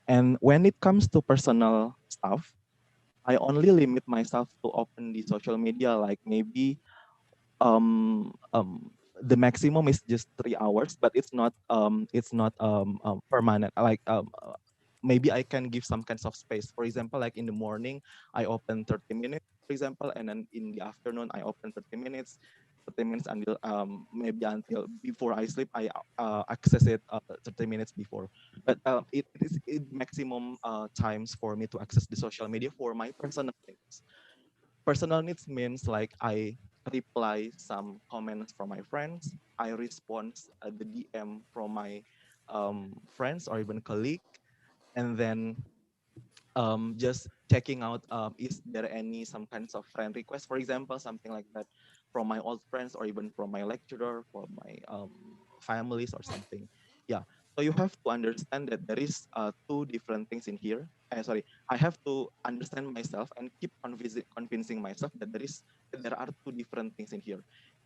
And when it comes to personal stuff, I only limit myself to open the social media like maybe um, um, the maximum is just 3 hours, but it's not permanent. Like maybe I can give some kinds of space. For example, like in the morning, I open 30 minutes, for example, and then in the afternoon, I open 30 minutes until maybe until before I sleep, I access it 30 minutes before. But it is maximum times for me to access the social media for my personal things. Personal needs means like I reply some comments from my friends. I respond the DM from my friends or even colleague, and then just checking out is there any some kinds of friend request, for example, something like that from my old friends or even from my lecturer, from my families or something. Yeah. So you have to understand that there is two different things in here. Sorry, I have to understand myself and keep convincing myself that there are two different things in here,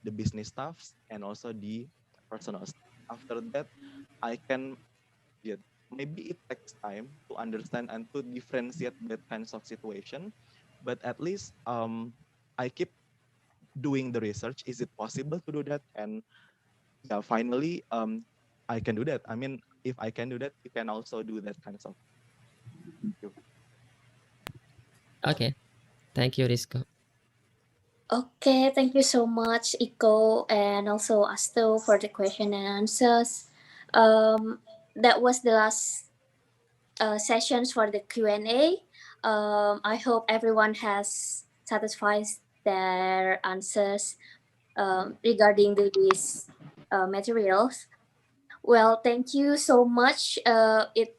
the business stuffs and also the personal stuff. After that, I can, yeah, maybe it takes time to understand and to differentiate that kinds of situation, but at least I keep doing the research. Is it possible to do that? And yeah, finally I can do that. I mean, if I can do that, you can also do that kind of. Thank you. Okay. Thank you, Rizko. Okay, thank you so much, Iko, and also Asto for the question and answers. That was the last sessions for the Q&A. I hope everyone has satisfied their answers regarding these materials. Well, thank you so much. It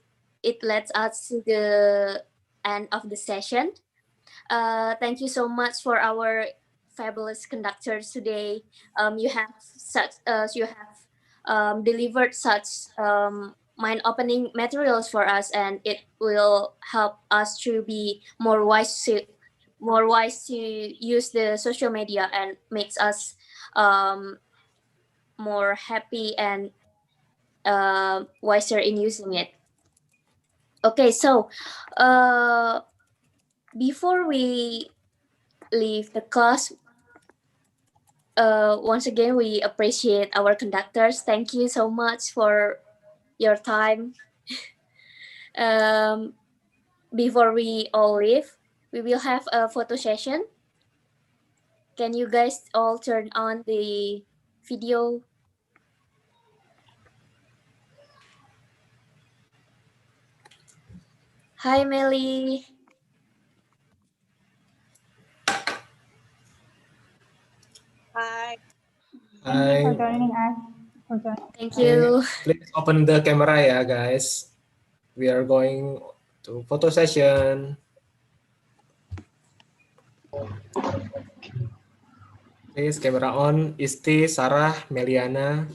lets us to the end of the session. Thank you so much for our fabulous conductors today. You have delivered such mind-opening materials for us, and it will help us to be more wise to use the social media and makes us um, more happy and wiser in using it. Okay, so uh, before we leave the class, once again, we appreciate our conductors. Thank you so much for your time. Before we all leave, we will have a photo session. Can you guys all turn on the video? Hi, Melly. Hi. Thank you for Hi. joining us. Thank Okay, you. please open the camera ya, guys. We are going to photo session. Please, camera on. Isti, Sarah, Meliana,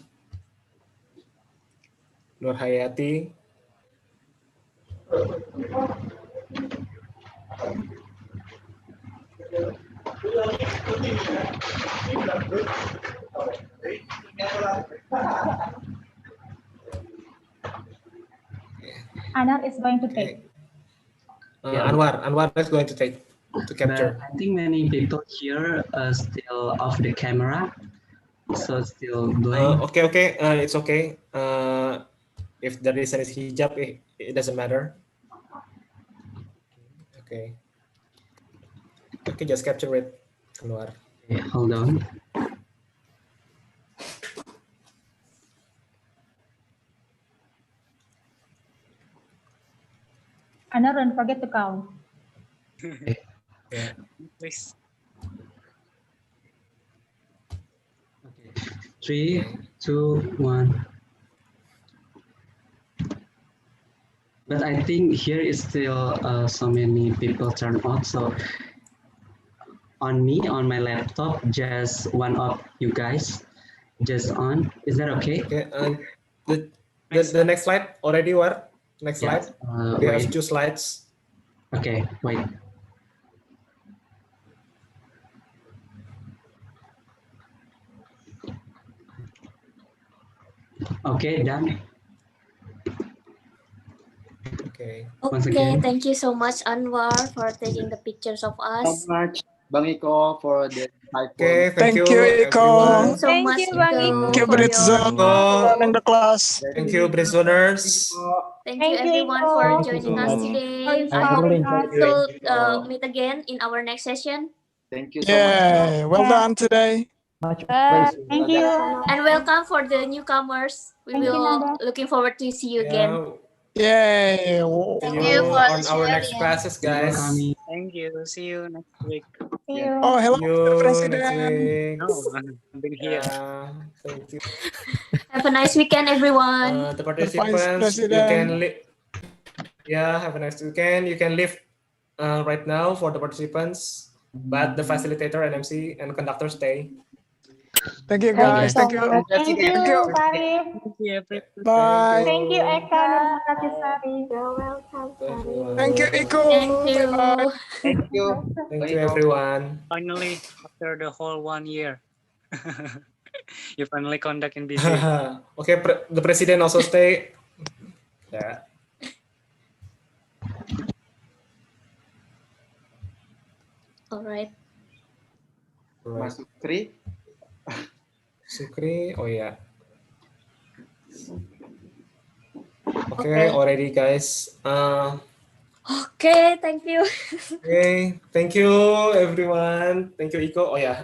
Nur Hayati. Anar is going to take. Yeah. Anwar is going to take to capture. But I think many people here still off the camera, so still blank. Okay. It's okay. If the reason is hijab, it doesn't matter. Okay. Okay, just capture it, Anwar. Okay, hold on. Anar, don't forget to count. Okay. Yeah. Please. 3, 2, 1. But I think here is still so many people turn on. So on me, on my laptop, just one of you guys just on. Is that okay? Okay. The next slide already were. Next Yeah, slide. We have wait. 2 slides. Okay, wait. Okay, done. Okay. Once Okay, again. thank you so much, Anwar, for taking the pictures of So us. much, Bang Iko, for the insightful. Okay, thank you, Iko. everyone. Thank you so much, Iko, Thank you, for Britzone, your. running the class. Thank you, Britzoners. Thank you, Thank you, everyone, Iko, for Thank you so joining us much. for today. I hope inspiring really us. enjoyed it. we'll meet again in our next session. Thank you so much. Yeah, well Yeah. done today. Much Bye. appreciated. Thank you. And welcome for the newcomers. We Thank you, will Nada. looking forward to see you again. Yeah. Yay. See Thank you you for on our next sharing. classes, guys. See Thank you. See you next week. See Yeah. you. Oh, hello, you Mr. next President. week. No, I've been here. Yeah. Thank you. Have a nice weekend, everyone. The The Vice participants, you President. can yeah, have a nice weekend. You can leave right now for the participants, but the facilitator and MC and conductor stay. Thank you, Thank you guys. so Thank you. much. Thank you, Thank you. Sari. Thank you, everyone. Bye. Thank you, Eka Nurmati Sari. You're welcome, Sari. Thank you, Iko. Thank you. Bye-bye. Thank you. Thank Bang you, Iko. everyone. Finally, after the whole 1 year, you finally conduct in BC. Okay, the president also stay. Yeah. All right. Right. Sukri. Sukri, oh yeah. Okay. Okay, already guys. Okay, thank you. Okay, thank you everyone. Thank you Iko. Oh yeah.